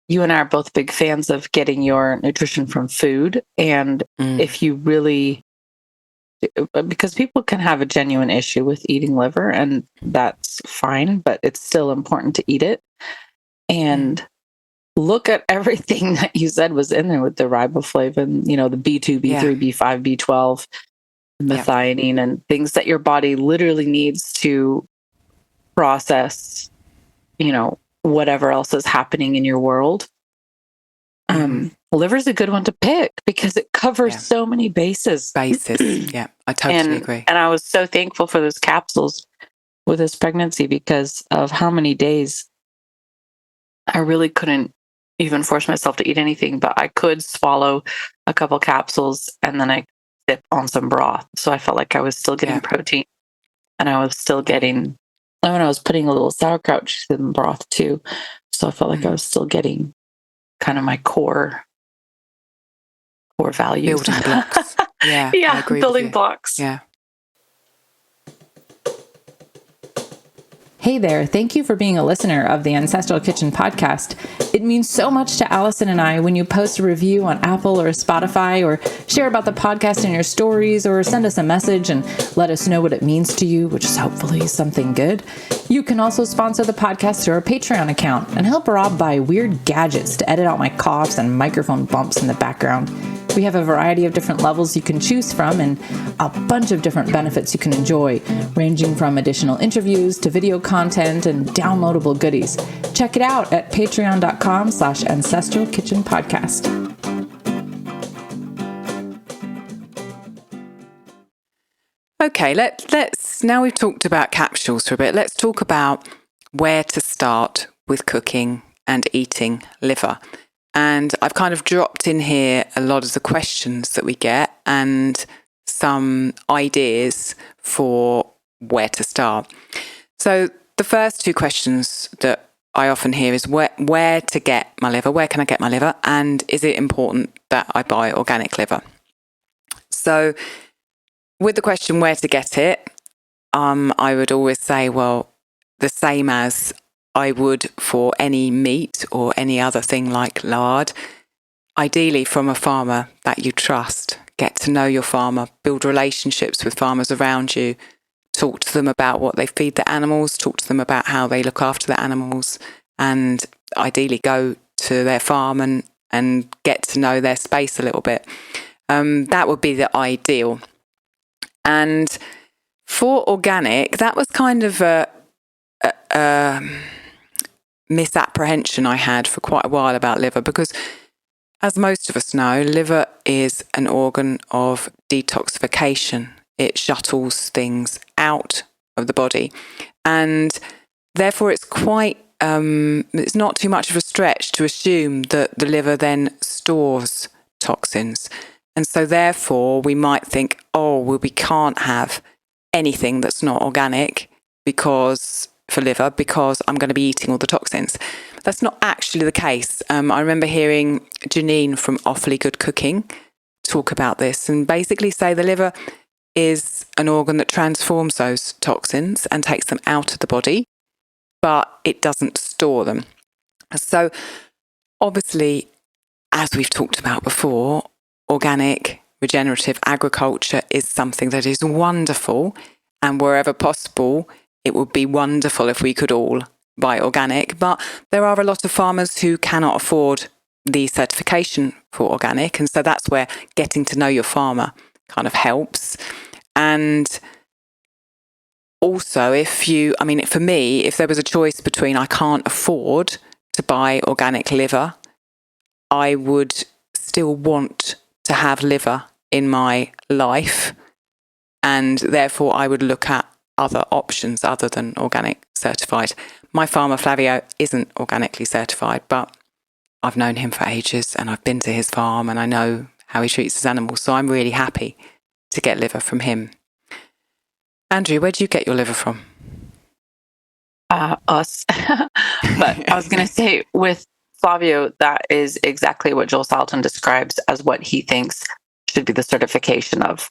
[SPEAKER 2] you and I are both big fans of getting your nutrition from food. And if you really, because people can have a genuine issue with eating liver, and that's fine, but it's still important to eat it. And look at everything that you said was in there with the riboflavin, the B2, B3, B5, B12. Methionine and things that your body literally needs to process, whatever else is happening in your world. Liver's a good one to pick because it covers so many bases.
[SPEAKER 1] Yeah, I totally agree.
[SPEAKER 2] And I was so thankful for those capsules with this pregnancy because of how many days I really couldn't even force myself to eat anything, but I could swallow a couple capsules and then I sip on some broth. So I felt like I was still getting protein, and I was still getting, and when I was putting a little sauerkraut in the broth too. So I felt like I was still getting kind of my core values.
[SPEAKER 1] Building blocks. Yeah.
[SPEAKER 2] Yeah, building blocks.
[SPEAKER 1] Yeah.
[SPEAKER 4] Hey there, thank you for being a listener of the Ancestral Kitchen podcast. It means so much to Allison and I when you post a review on Apple or Spotify, or share about the podcast in your stories, or send us a message and let us know what it means to you, which is hopefully something good. You can also sponsor the podcast through our Patreon account and help Rob buy weird gadgets to edit out my coughs and microphone bumps in the background. We have a variety of different levels you can choose from and a bunch of different benefits you can enjoy, ranging from additional interviews to video content and downloadable goodies. Check it out at patreon.com/Ancestral Kitchen Podcast.
[SPEAKER 1] Okay, let's now we've talked about capsules for a bit. Let's talk about where to start with cooking and eating liver. And I've kind of dropped in here a lot of the questions that we get and some ideas for where to start. So the first two questions that I often hear is where to get my liver, where can I get my liver, and is it important that I buy organic liver? So with the question where to get it, I would always say, well, the same as I would for any meat or any other thing like lard, ideally from a farmer that you trust. Get to know your farmer, build relationships with farmers around you, talk to them about what they feed the animals, talk to them about how they look after the animals, and ideally go to their farm and get to know their space a little bit. That would be the ideal. And for organic, that was kind of a misapprehension I had for quite a while about liver, because as most of us know, liver is an organ of detoxification. It shuttles things out of the body, and therefore it's quite it's not too much of a stretch to assume that the liver then stores toxins. And so therefore we might think, oh, well, we can't have anything that's not organic because I'm going to be eating all the toxins. That's not actually the case. I remember hearing Janine from Awfully Good Cooking talk about this and basically say the liver is an organ that transforms those toxins and takes them out of the body, but it doesn't store them. So obviously, as we've talked about before, organic regenerative agriculture is something that is wonderful, and wherever possible, it would be wonderful if we could all buy organic, but there are a lot of farmers who cannot afford the certification for organic, and so that's where getting to know your farmer kind of helps. And also, for me, if there was a choice between I can't afford to buy organic liver, I would still want to have liver in my life, and therefore I would look at other options other than organic certified. My farmer Flavio isn't organically certified, but I've known him for ages and I've been to his farm and I know how he treats his animals, so I'm really happy to get liver from him. Andrew, where do you get your liver from?
[SPEAKER 2] Us. But I was going to say with Flavio, that is exactly what Joel Salatin describes as what he thinks should be the certification of,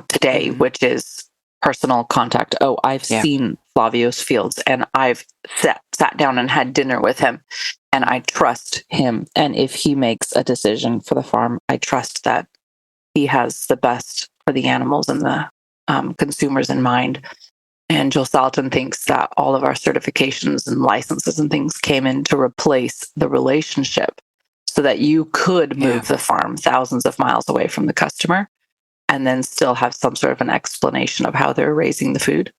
[SPEAKER 2] today, which is personal contact. Oh, I've seen Flavio's fields and I've sat down and had dinner with him and I trust him. And if he makes a decision for the farm, I trust that he has the best for the animals and the consumers in mind. And Joel Salatin thinks that all of our certifications and licenses and things came in to replace the relationship so that you could move the farm thousands of miles away from the customer and then still have some sort of an explanation of how they're raising the food.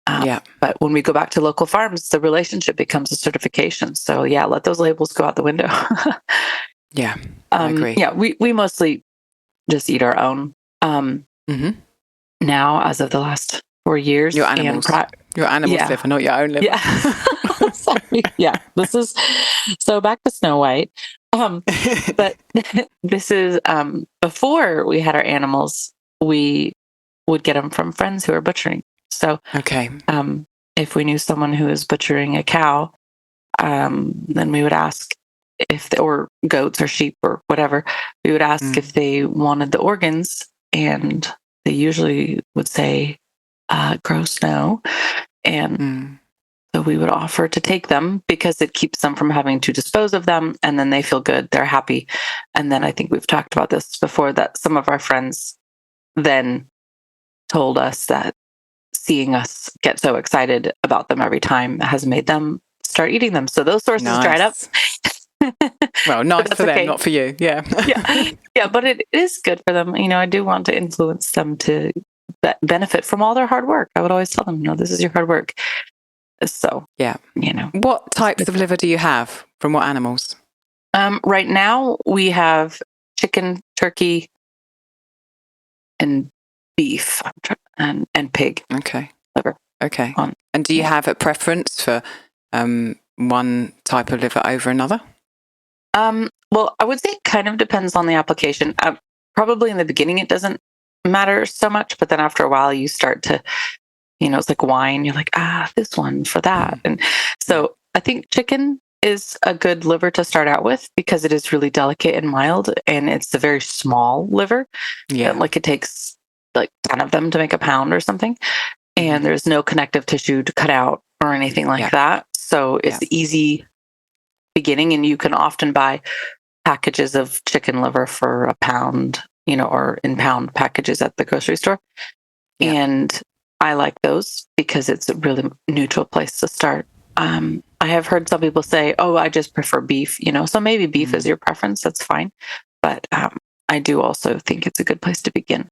[SPEAKER 2] But when we go back to local farms, the relationship becomes a certification. So let those labels go out the window.
[SPEAKER 1] I agree.
[SPEAKER 2] We mostly just eat our own. Now, as of the last 4 years.
[SPEAKER 1] Your animals liver, not your own liver.
[SPEAKER 2] Yeah. Sorry. Yeah, this is so back to Snow White. But this is before we had our animals, we would get them from friends who are butchering. So
[SPEAKER 1] Okay.
[SPEAKER 2] if we knew someone who was butchering a cow, then we would ask or goats or sheep or whatever, we would ask if they wanted the organs, and they usually would say, gross no. And so we would offer to take them because it keeps them from having to dispose of them, and then they feel good, they're happy. And then I think we've talked about this before, that some of our friends then told us that seeing us get so excited about them every time has made them start eating them. So those sources dried up.
[SPEAKER 1] Well, nice for them, not for you. Yeah.
[SPEAKER 2] Yeah, but it is good for them. I do want to influence them to benefit from all their hard work. I would always tell them, this is your hard work. So,
[SPEAKER 1] yeah. What types of liver do you have from what animals?
[SPEAKER 2] Right now we have chicken, turkey, and beef and pig.
[SPEAKER 1] Okay.
[SPEAKER 2] Liver.
[SPEAKER 1] Okay. And do you have a preference for one type of liver over another?
[SPEAKER 2] Well, I would say it kind of depends on the application. Probably in the beginning it doesn't matter so much, but then after a while you start to, it's like wine. You're like, this one for that. And so I think chicken is a good liver to start out with because it is really delicate and mild, and it's a very small liver. Yeah. Like it takes like 10 of them to make a pound or something. And there's no connective tissue to cut out or anything like that. So it's easy beginning, and you can often buy packages of chicken liver for a pound, or in pound packages at the grocery store. Yeah. And I like those because it's a really neutral place to start. I have heard some people say, I just prefer beef, so maybe beef is your preference. That's fine. But I do also think it's a good place to begin.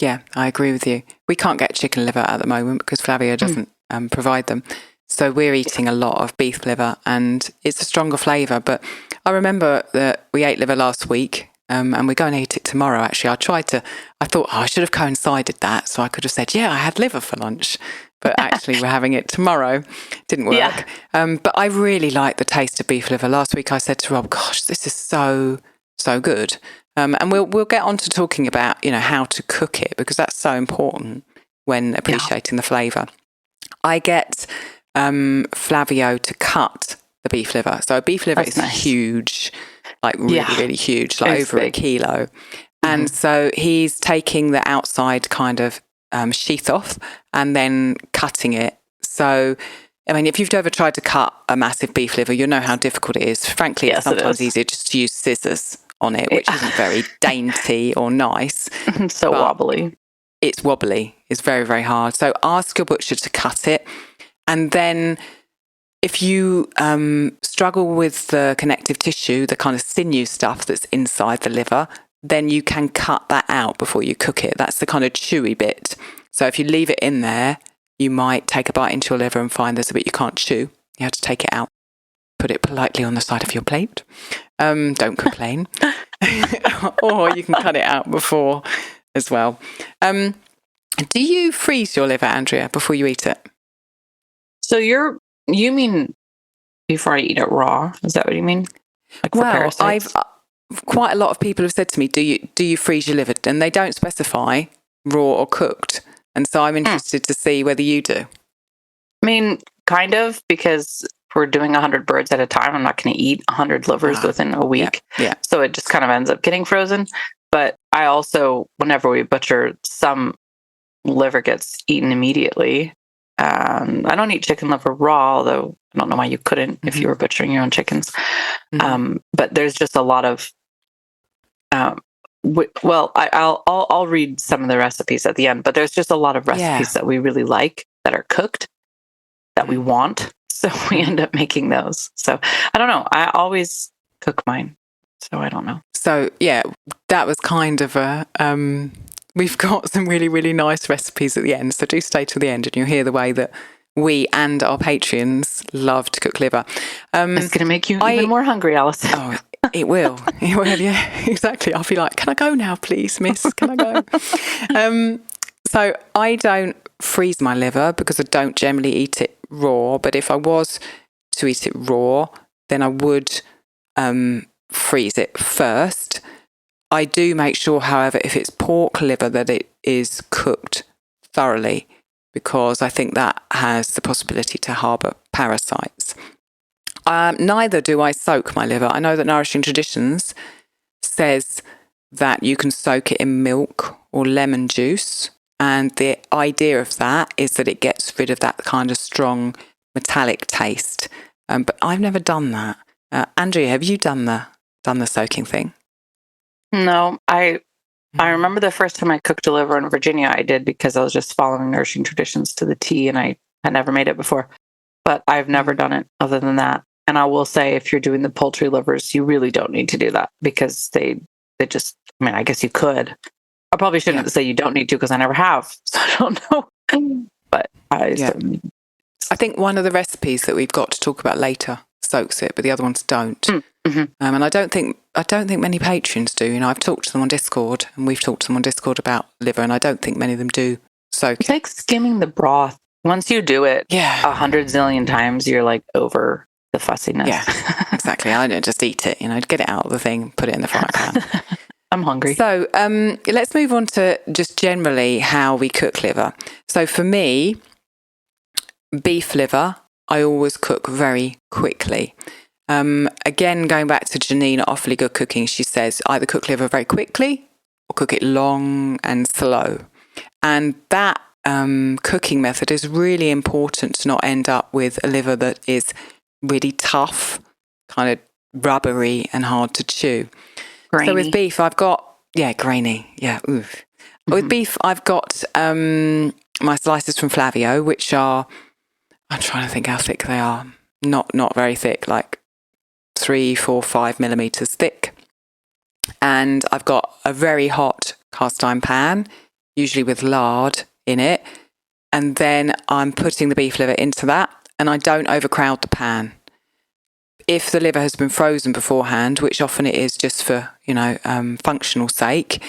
[SPEAKER 1] Yeah, I agree with you. We can't get chicken liver at the moment because Flavio doesn't provide them. So we're eating a lot of beef liver, and it's a stronger flavour. But I remember that we ate liver last week, and we're going to eat it tomorrow, actually. I thought, I should have coincided that. So I could have said, I had liver for lunch. But actually, we're having it tomorrow. Didn't work. Yeah. But I really like the taste of beef liver. Last week I said to Rob, gosh, this is so, so good. And we'll get on to talking about, how to cook it, because that's so important when appreciating the flavour. I get Flavio to cut the beef liver. So a beef liver is huge, like really, really huge, like over a kilo. And so he's taking the outside kind of sheath off and then cutting it. So, if you've ever tried to cut a massive beef liver, you'll know how difficult it is. Frankly, it's sometimes easier just to use scissors on it, which isn't very dainty or nice.
[SPEAKER 2] So wobbly.
[SPEAKER 1] It's wobbly. It's very, very hard. So ask your butcher to cut it. And then if you struggle with the connective tissue, the kind of sinew stuff that's inside the liver, then you can cut that out before you cook it. That's the kind of chewy bit. So if you leave it in there, you might take a bite into your liver and find there's a bit you can't chew. You have to take it out, put it politely on the side of your plate. Don't complain. Or you can cut it out before as well. Do you freeze your liver, Andrea, before you eat it?
[SPEAKER 2] So you mean before I eat it raw? Is that what you mean? Like for parasites?
[SPEAKER 1] Quite a lot of people have said to me, do you freeze your liver? And they don't specify raw or cooked. And so I'm interested to see whether you do.
[SPEAKER 2] I mean, kind of, because we're doing 100 birds at a time. I'm not going to eat 100 livers within a week. Yeah. So it just kind of ends up getting frozen. But I also, whenever we butcher, some liver gets eaten immediately. I don't eat chicken liver raw, although I don't know why you couldn't if you were butchering your own chickens. But there's just a lot of, I'll read some of the recipes at the end, but there's just a lot of recipes that we really like that are cooked that we want. So we end up making those. So I don't know. I always cook mine. So I don't know.
[SPEAKER 1] So yeah, that was kind of a, we've got some really, really nice recipes at the end. So do stay till the end and you'll hear the way that we and our Patreons love to cook liver.
[SPEAKER 2] It's going to make you even more hungry, Alison.
[SPEAKER 1] Oh, it will. It will, yeah, exactly. I'll be like, can I go now, please, miss? Can I go? So I don't freeze my liver because I don't generally eat it raw. But if I was to eat it raw, then I would freeze it first. I do make sure, however, if it's pork liver, that it is cooked thoroughly, because I think that has the possibility to harbour parasites. Neither do I soak my liver. I know that Nourishing Traditions says that you can soak it in milk or lemon juice. And the idea of that is that it gets rid of that kind of strong metallic taste. But I've never done that. Andrea, have you done the soaking thing?
[SPEAKER 2] No, I remember the first time I cooked a liver in Virginia, I did, because I was just following Nourishing Traditions to the T, and I had never made it before. But I've never done it other than that. And I will say, if you're doing the poultry livers, you really don't need to do that, because they just, I mean, I guess you could. I probably shouldn't say you don't need to, because I never have, so I don't know. But I
[SPEAKER 1] think one of the recipes that we've got to talk about later soaks it, but the other ones don't. Mm-hmm. And I don't think many patrons do. You know, I've talked to them on Discord, and we've talked to them on Discord about liver, and I don't think many of them do soak
[SPEAKER 2] it's like skimming the broth. Once you do it 100 zillion times, you're like over the fussiness.
[SPEAKER 1] Yeah, exactly. I don't just eat it, you know, get it out of the thing, put it in the frying pan.
[SPEAKER 2] I'm hungry.
[SPEAKER 1] So let's move on to just generally how we cook liver. So for me, beef liver, I always cook very quickly. Again, going back to Janine at Awfully Good Cooking, she says either cook liver very quickly or cook it long and slow. And that cooking method is really important to not end up with a liver that is really tough, kind of rubbery and hard to chew.
[SPEAKER 2] Grainy.
[SPEAKER 1] So with beef, I've got, grainy. Yeah, oof. Mm-hmm. With beef, I've got my slices from Flavio, which are, I'm trying to think how thick they are. Not very thick, like 3, 4, 5 millimeters thick. And I've got a very hot cast iron pan, usually with lard in it. And then I'm putting the beef liver into that, and I don't overcrowd the pan. If the liver has been frozen beforehand, which often it is just for, functional sake,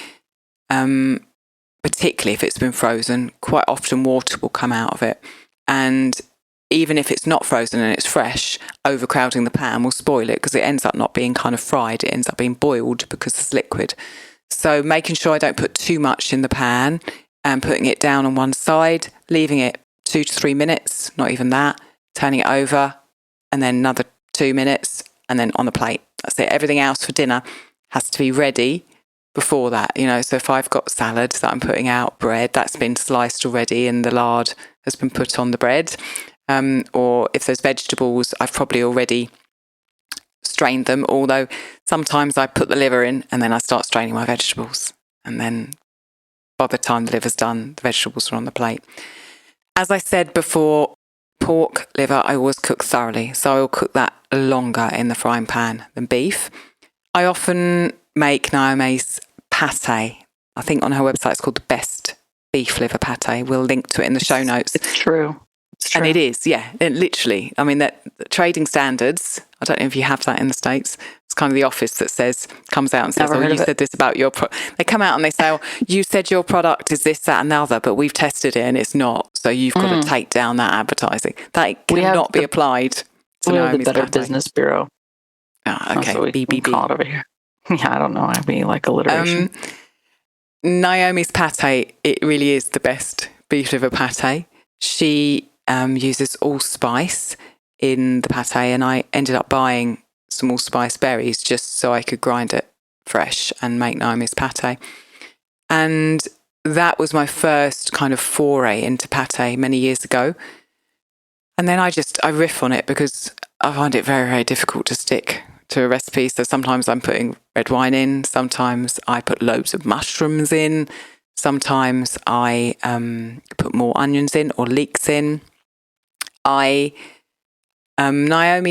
[SPEAKER 1] particularly if it's been frozen, quite often water will come out of it. And even if it's not frozen and it's fresh, overcrowding the pan will spoil it, because it ends up not being kind of fried. It ends up being boiled because it's liquid. So making sure I don't put too much in the pan and putting it down on one side, leaving it 2 to 3 minutes, not even that, turning it over, and then another 2 minutes, and then on the plate. That's it. Everything else for dinner has to be ready before that, So if I've got salad that I'm putting out, bread that's been sliced already and the lard has been put on the bread, or if there's vegetables, I've probably already strained them, although sometimes I put the liver in and then I start straining my vegetables, and then by the time the liver's done, the vegetables are on the plate. As I said before, pork liver I always cook thoroughly, so I will cook that longer in the frying pan than beef. I often make Naomi's pate. I think on her website it's called the Best Beef Liver Pate. We'll link to it in the show notes.
[SPEAKER 2] It's true.
[SPEAKER 1] And it is, it literally. I mean, that trading standards, I don't know if you have that in the States. It's kind of the office that comes out and says, you said this about your They come out and they say, you said your product is this, that and the other, but we've tested it and it's not. So you've got to take down that advertising. That cannot be applied to Naomi's
[SPEAKER 2] the Better
[SPEAKER 1] pate.
[SPEAKER 2] Business Bureau.
[SPEAKER 1] Okay,
[SPEAKER 2] BBB. Call it over here. Yeah, I don't know. I mean, like alliteration.
[SPEAKER 1] Naomi's pate, it really is the best beef liver pate. She uses allspice in the pate, and I ended up buying some allspice berries just so I could grind it fresh and make Naomi's pate. And that was my first kind of foray into pate many years ago. And then I riff on it because I find it very, very difficult to stick to a recipe. So sometimes I'm putting red wine in, sometimes I put loads of mushrooms in, sometimes I put more onions in or leeks in. Naomi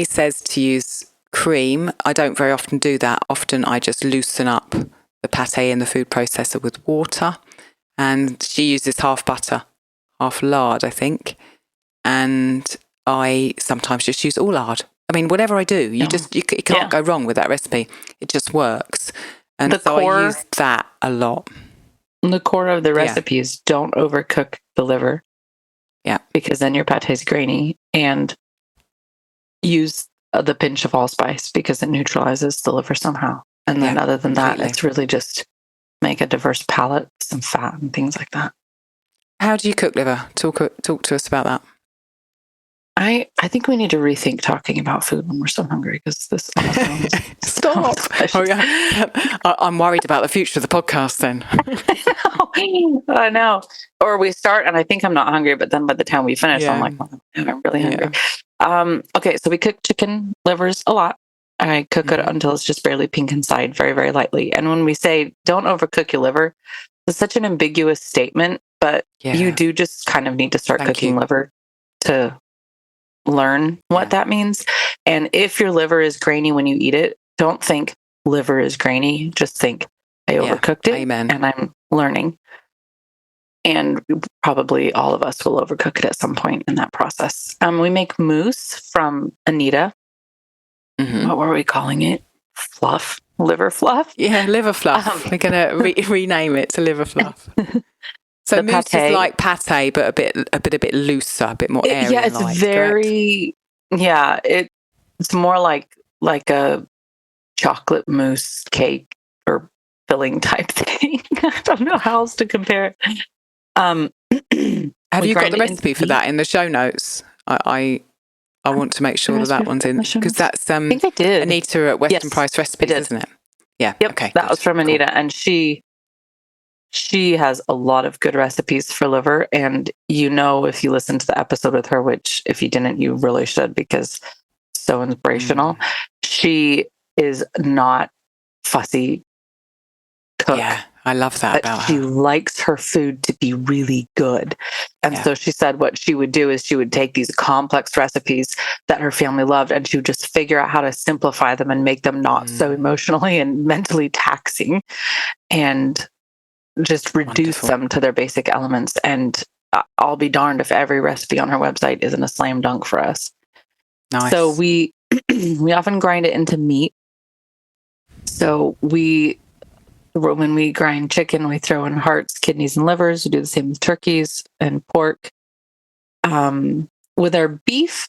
[SPEAKER 1] says to use cream. I don't very often do that. Often I just loosen up the pate in the food processor with water. And she uses half butter, half lard, I think. And I sometimes just use all lard. I mean, whatever I do, you can't go wrong with that recipe. It just works. And I use that a lot.
[SPEAKER 2] The core of the recipe is don't overcook the liver.
[SPEAKER 1] Yeah.
[SPEAKER 2] Because then your pate is grainy. And use the pinch of allspice because it neutralizes the liver somehow. And then other than that, it's really just make a diverse palate, some fat and things like that.
[SPEAKER 1] How do you cook liver? Talk to us about that.
[SPEAKER 2] I think we need to rethink talking about food when we're so hungry because this all sounds
[SPEAKER 1] Stop. Oh, yeah. I'm worried about the future of the podcast then.
[SPEAKER 2] I know. Or we start and I think I'm not hungry, but then by the time we finish, I'm like, oh, I'm really hungry. Okay, so we cook chicken livers a lot. I cook it until it's just barely pink inside, very, very lightly. And when we say don't overcook your liver, it's such an ambiguous statement, but you do just kind of need to start cooking liver to learn what that means. And if your liver is grainy when you eat it, don't think liver is grainy. Just think I overcooked it.
[SPEAKER 1] Amen.
[SPEAKER 2] And I'm learning. And probably all of us will overcook it at some point in that process. We make mousse from Anita. What were we calling it? Fluff? Liver fluff?
[SPEAKER 1] Yeah, liver fluff. We're going to rename it to liver fluff. So mousse is like pate, but a bit looser, a bit more airy.
[SPEAKER 2] Yeah, it's very. Correct? Yeah, it's more like a chocolate mousse cake or filling type thing. I don't know how else to compare it.
[SPEAKER 1] Have you got the recipe for that in the show notes? I want to make sure that one's in because that's
[SPEAKER 2] I think I did.
[SPEAKER 1] Anita at Western Price Recipes, isn't it? Yeah.
[SPEAKER 2] Yep.
[SPEAKER 1] Okay.
[SPEAKER 2] That was from Anita, and she has a lot of good recipes for liver. And if you listen to the episode with her, which if you didn't, you really should because it's so inspirational. She is not fussy cook.
[SPEAKER 1] Yeah, I love that about her.
[SPEAKER 2] She likes her food to be really good. And so she said what she would do is she would take these complex recipes that her family loved and she would just figure out how to simplify them and make them not so emotionally and mentally taxing and just reduce them to their basic elements. And I'll be darned if every recipe on her website isn't a slam dunk for us.
[SPEAKER 1] Nice.
[SPEAKER 2] So we often grind it into meat. So when we grind chicken, we throw in hearts, kidneys, and livers. We do the same with turkeys and pork. With our beef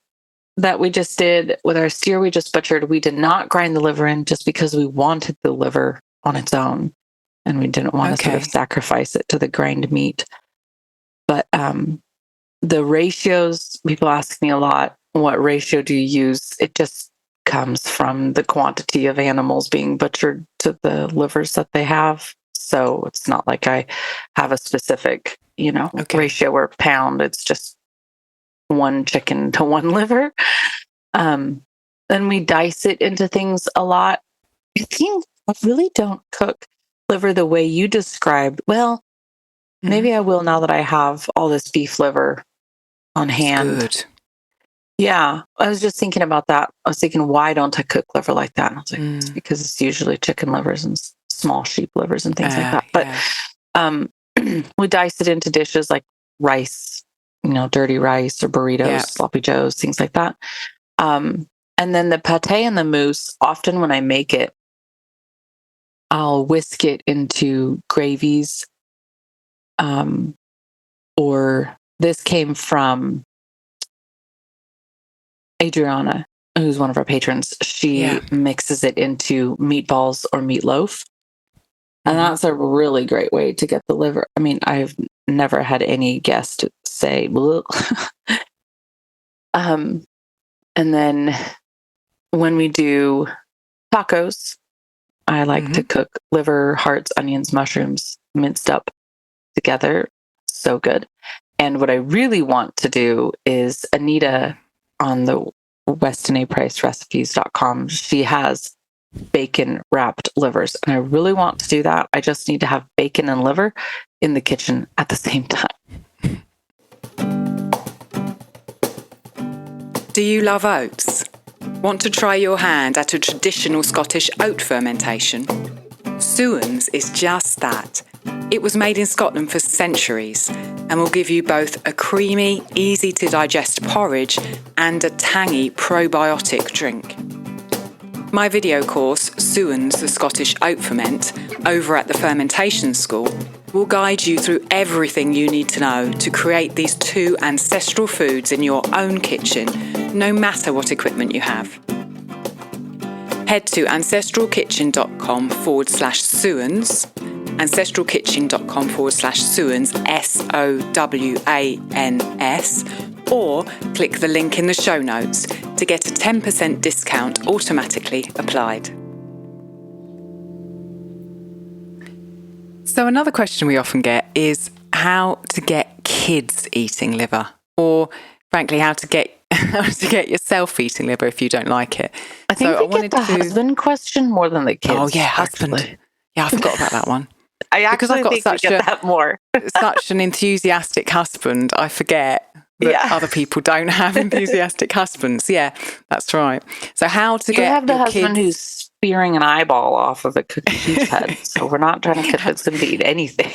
[SPEAKER 2] that we just did, with our steer we just butchered, we did not grind the liver in just because we wanted the liver on its own. And we didn't want to sort of sacrifice it to the grind meat. But the ratios, people ask me a lot, what ratio do you use? It just comes from the quantity of animals being butchered to the livers that they have. So it's not like I have a specific, ratio or pound. It's just one chicken to one liver. Then we dice it into things a lot. I think I really don't cook liver the way you described. Well, maybe I will now that I have all this beef liver on hand.
[SPEAKER 1] Good.
[SPEAKER 2] Yeah, I was just thinking about that. I was thinking, why don't I cook liver like that? And I was like, it's because it's usually chicken livers and small sheep livers and things like that. But we dice it into dishes like rice, dirty rice or burritos, sloppy joes, things like that. And then the pate and the mousse, often when I make it, I'll whisk it into gravies. Or this came from Adriana, who's one of our patrons. She mixes it into meatballs or meatloaf. And that's a really great way to get the liver. I mean, I've never had any guest say, and then when we do tacos, I like to cook liver, hearts, onions, mushrooms, minced up together. So good. And what I really want to do is Anita on the WestonAPriceRecipes.com, she has bacon wrapped livers. And I really want to do that. I just need to have bacon and liver in the kitchen at the same time.
[SPEAKER 1] Do you love oats? Want to try your hand at a traditional Scottish oat fermentation? Suhan's is just that. It was made in Scotland for centuries and will give you both a creamy, easy to digest porridge and a tangy probiotic drink. My video course, Suhan's, the Scottish Oat Ferment, over at the Fermentation School, We'll guide you through everything you need to know to create these 2 ancestral foods in your own kitchen, no matter what equipment you have. Head to ancestralkitchen.com/Sewans, ancestralkitchen.com/Sewans, SOWANS, or click the link in the show notes to get a 10% discount automatically applied. So another question we often get is how to get kids eating liver, or frankly, how to get yourself eating liver if you don't like it.
[SPEAKER 2] I think I get the husband question more than the kids.
[SPEAKER 1] Oh yeah, husband.
[SPEAKER 2] Actually.
[SPEAKER 1] Yeah, I forgot about that one.
[SPEAKER 2] I actually think we get that more.
[SPEAKER 1] Such an enthusiastic husband, I forget that other people don't have enthusiastic husbands. Yeah, that's right. So how to get
[SPEAKER 2] have the
[SPEAKER 1] your
[SPEAKER 2] husband
[SPEAKER 1] kids...
[SPEAKER 2] who's spearing an eyeball off of a cookie sheep's head. So we're not trying to convince them to eat anything.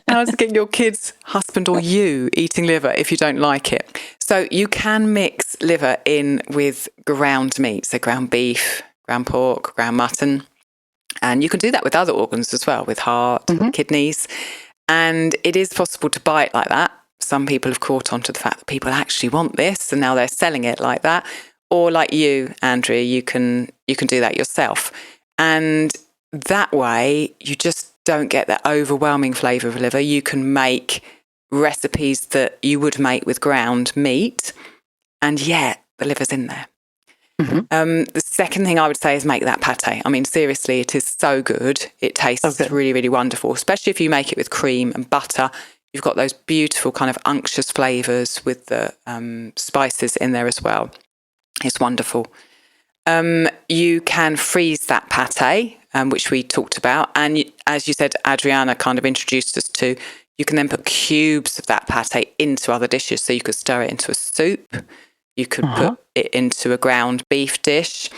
[SPEAKER 1] How to get your kids' husband or you eating liver if you don't like it. So you can mix liver in with ground meat, so ground beef, ground pork, ground mutton. And you can do that with other organs as well, with heart, kidneys. And it is possible to buy it like that. Some people have caught on to the fact that people actually want this and now they're selling it like that. Or like you, Andrea, you can do that yourself. And that way you just don't get that overwhelming flavour of liver. You can make recipes that you would make with ground meat, and yet the liver's in there. The second thing I would say is make that pate. I mean, seriously, it is so good. It tastes really, really wonderful, especially if you make it with cream and butter. You've got those beautiful kind of unctuous flavours with the spices in there as well. It's wonderful. You can freeze that pate, which we talked about. And as you said, Adriana kind of introduced us to, you can then put cubes of that pate into other dishes. So you could stir it into a soup. You could put it into a ground beef dish.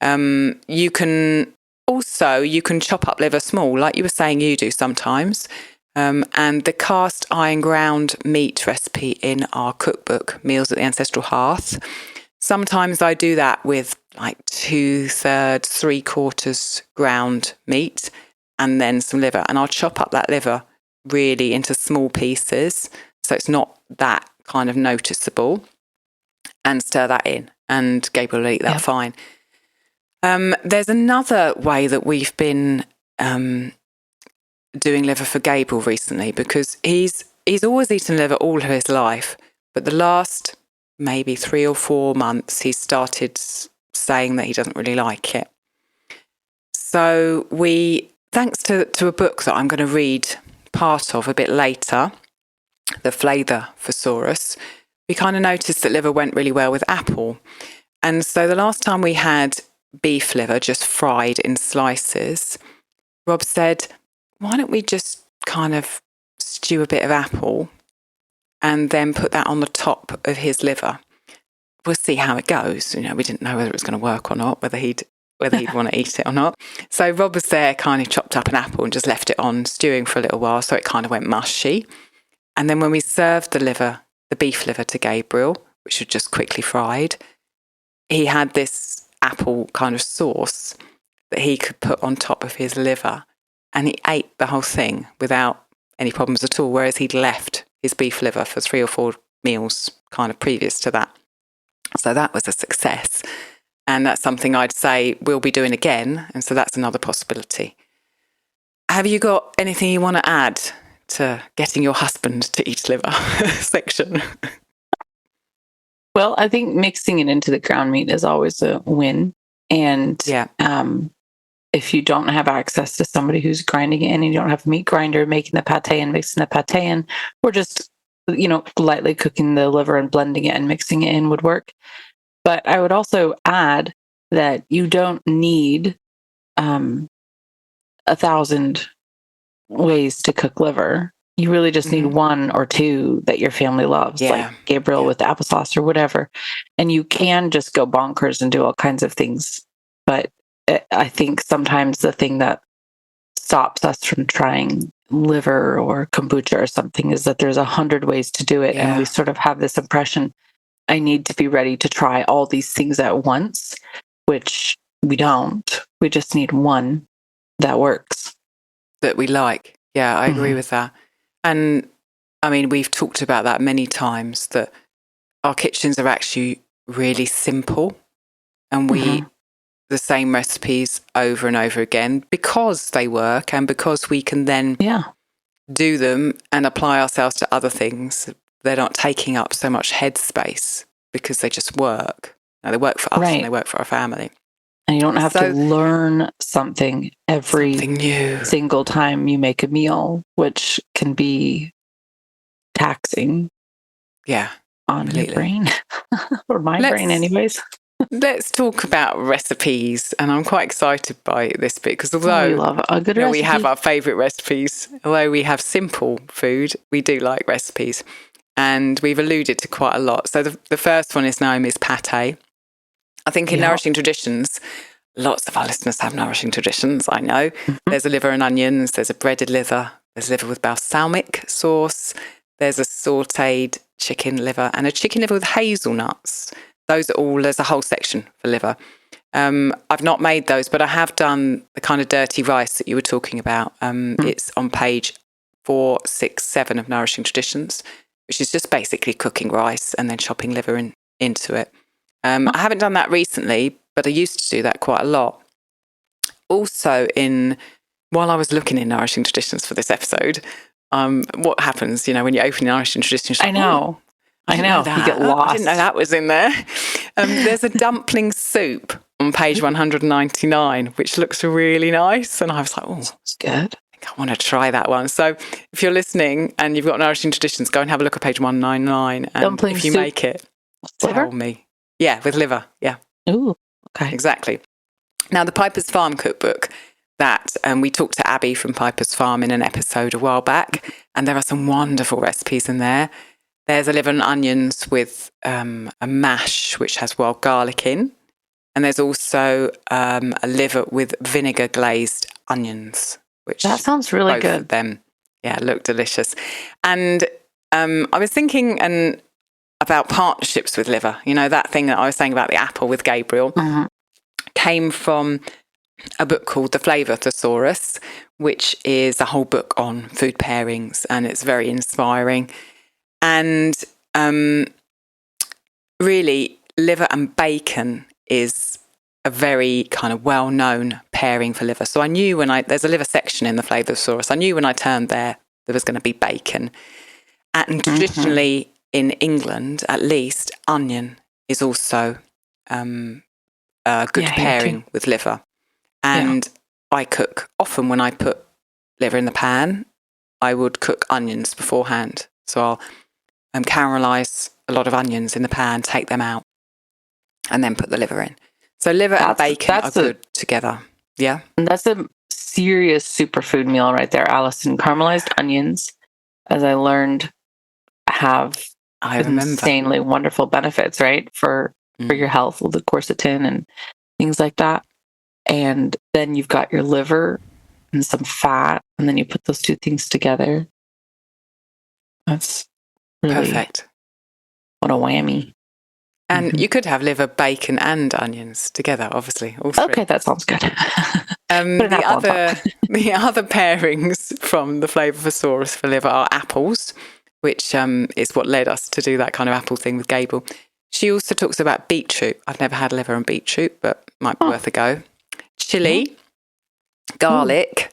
[SPEAKER 1] You can chop up liver small, like you were saying you do sometimes. And the cast iron ground meat recipe in our cookbook, Meals at the Ancestral Hearth, sometimes I do that with like 2/3, 3/4 ground meat and then some liver. And I'll chop up that liver really into small pieces so it's not that kind of noticeable, and stir that in. And Gabriel will eat that fine. There's another way that we've been doing liver for Gabriel recently, because he's always eaten liver all of his life, but the last maybe 3 or 4 months he started saying that he doesn't really like it. So thanks to a book that I'm going to read part of a bit later, The Flavour Thesaurus, we kind of noticed that liver went really well with apple. And so the last time we had beef liver just fried in slices, Rob said, why don't we just kind of stew a bit of apple and then put that on the top of his liver? We'll see how it goes. You know, we didn't know whether it was going to work or not, whether he'd want to eat it or not. So Rob was there, kind of chopped up an apple and just left it on stewing for a little while, so it kind of went mushy. And then when we served the beef liver to Gabriel, which was just quickly fried, he had this apple kind of sauce that he could put on top of his liver, and he ate the whole thing without any problems at all, whereas he'd left his beef liver for 3 or 4 meals kind of previous to that. So that was a success. And that's something I'd say we'll be doing again. And so that's another possibility. Have you got anything you want to add to getting your husband to eat liver section?
[SPEAKER 2] Well, I think mixing it into the ground meat is always a win. And if you don't have access to somebody who's grinding it in, and you don't have a meat grinder making the pate and mixing the pate in, or just, lightly cooking the liver and blending it and mixing it in would work. But I would also add that you don't need 1,000 ways to cook liver. You really just need 1 or 2 that your family loves, like Gabriel with applesauce or whatever. And you can just go bonkers and do all kinds of things. But I think sometimes the thing that stops us from trying liver or kombucha or something is that there's 100 ways to do it. And we sort of have this impression, I need to be ready to try all these things at once, which we don't. We just need one that works.
[SPEAKER 1] That we like. Yeah, I agree with that. And I mean, we've talked about that many times, that our kitchens are actually really simple, and we eat the same recipes over and over again because they work, and because we can then do them and apply ourselves to other things. They're not taking up so much headspace because they just work. Now, they work for us and they work for our family.
[SPEAKER 2] And you don't have to learn something every
[SPEAKER 1] new
[SPEAKER 2] single time you make a meal, which can be taxing.
[SPEAKER 1] Yeah.
[SPEAKER 2] On your brain. Or my brain anyways.
[SPEAKER 1] Let's talk about recipes. And I'm quite excited by this bit because although
[SPEAKER 2] we love a good recipe.
[SPEAKER 1] We have our favourite recipes, although we have simple food, we do like recipes. And we've alluded to quite a lot. So the first one is Naomi's pate. I think in Nourishing Traditions, lots of our listeners have Nourishing Traditions, I know. There's a liver and onions, there's a breaded liver, there's liver with balsamic sauce, there's a sautéed chicken liver and a chicken liver with hazelnuts. Those are all, there's a whole section for liver. I've not made those, but I have done the kind of dirty rice that you were talking about. It's on page 467 of Nourishing Traditions, which is just basically cooking rice and then chopping liver into it. I haven't done that recently, but I used to do that quite a lot. Also, while I was looking in Nourishing Traditions for this episode, what happens, when you open Nourishing Traditions?
[SPEAKER 2] I know. You get lost.
[SPEAKER 1] I didn't know that was in there. There's a dumpling soup on page 199, which looks really nice. And I was like,
[SPEAKER 2] it's good.
[SPEAKER 1] I think I want to try that one. So if you're listening and you've got Nourishing Traditions, go and have a look at page 199. And
[SPEAKER 2] dumpling
[SPEAKER 1] if you
[SPEAKER 2] soup.
[SPEAKER 1] make it,
[SPEAKER 2] Liver?
[SPEAKER 1] tell me. Yeah, with liver. Yeah.
[SPEAKER 2] Ooh, okay.
[SPEAKER 1] Exactly. Now, the Piper's Farm cookbook, that we talked to Abby from Piper's Farm in an episode a while back, and there are some wonderful recipes in there. There's a liver and onions with a mash which has wild garlic in, and there's also a liver with vinegar glazed onions, which
[SPEAKER 2] that sounds really
[SPEAKER 1] both
[SPEAKER 2] good.
[SPEAKER 1] Of them, look delicious. And I was thinking about partnerships with liver. That thing that I was saying about the apple with Gabriel came from a book called The Flavour Thesaurus, which is a whole book on food pairings, and it's very inspiring. And really, liver and bacon is a very kind of well-known pairing for liver. So I knew there's a liver section in the Flavour Thesaurus, I knew when I turned there was going to be bacon. And traditionally in England, at least, onion is also a good pairing with liver. And I cook, often when I put liver in the pan, I would cook onions beforehand. So I'll caramelize a lot of onions in the pan, take them out, and then put the liver in. So liver and bacon are good together. Yeah.
[SPEAKER 2] And that's a serious superfood meal right there, Alison. Caramelized onions, as I learned, have insanely wonderful benefits, right? For your health, with the quercetin and things like that. And then you've got your liver and some fat, and then you put those two things together. That's really
[SPEAKER 1] perfect.
[SPEAKER 2] What a whammy.
[SPEAKER 1] And you could have liver, bacon, and onions together, obviously. All three.
[SPEAKER 2] Okay, that sounds good.
[SPEAKER 1] The other pairings from the Flavour Thesaurus for liver are apples, which is what led us to do that kind of apple thing with Gable. She also talks about beetroot. I've never had liver and beetroot, but might be worth a go. Chili, garlic,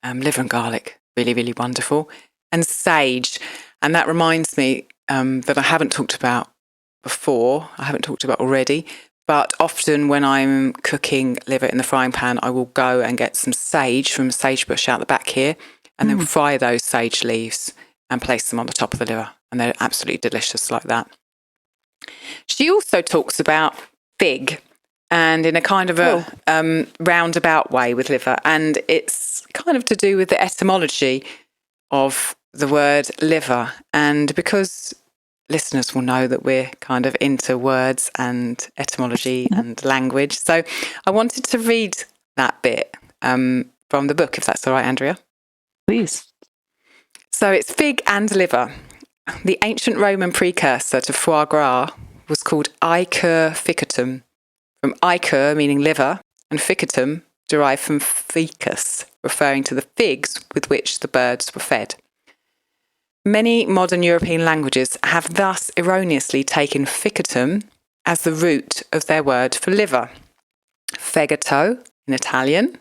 [SPEAKER 1] liver and garlic, really, really wonderful. And sage. And that reminds me that I haven't talked about before. I haven't talked about already. But often when I'm cooking liver in the frying pan, I will go and get some sage from a sage bush out the back here, and then fry those sage leaves and place them on the top of the liver. And they're absolutely delicious like that. She also talks about fig, and in a kind of a roundabout way with liver. And it's kind of to do with the etymology of the word liver. And because listeners will know that we're kind of into words and etymology and language, so I wanted to read that bit from the book, if that's all right, Andrea.
[SPEAKER 2] Please.
[SPEAKER 1] So it's fig and liver. The ancient Roman precursor to foie gras was called icur ficatum, from icur meaning liver, and ficatum derived from ficus referring to the figs with which the birds were fed. Many modern European languages have thus erroneously taken ficatum as the root of their word for liver. Fegato in Italian,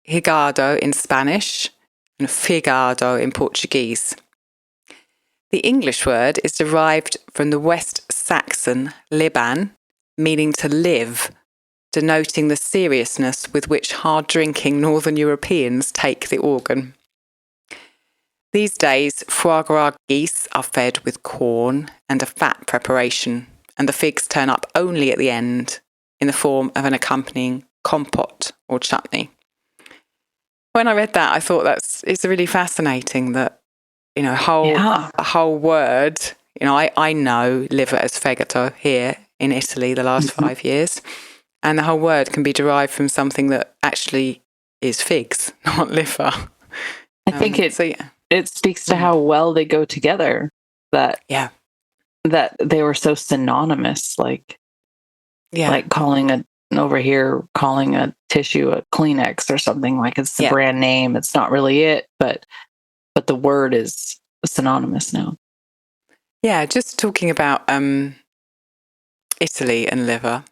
[SPEAKER 1] higado in Spanish, and figado in Portuguese. The English word is derived from the West Saxon liban, meaning to live, denoting the seriousness with which hard-drinking Northern Europeans take the organ. These days, foie gras geese are fed with corn and a fat preparation, and the figs turn up only at the end in the form of an accompanying compote or chutney. When I read that, I thought it's really fascinating that, a whole word, I know liver as fegato here in Italy the last 5 years, and the whole word can be derived from something that actually is figs, not liver.
[SPEAKER 2] I think it speaks to how well they go together, that they were so synonymous, like calling a tissue a Kleenex or something, like it's the brand name. It's not really it, but the word is synonymous now.
[SPEAKER 1] Yeah, just talking about Italy and liver.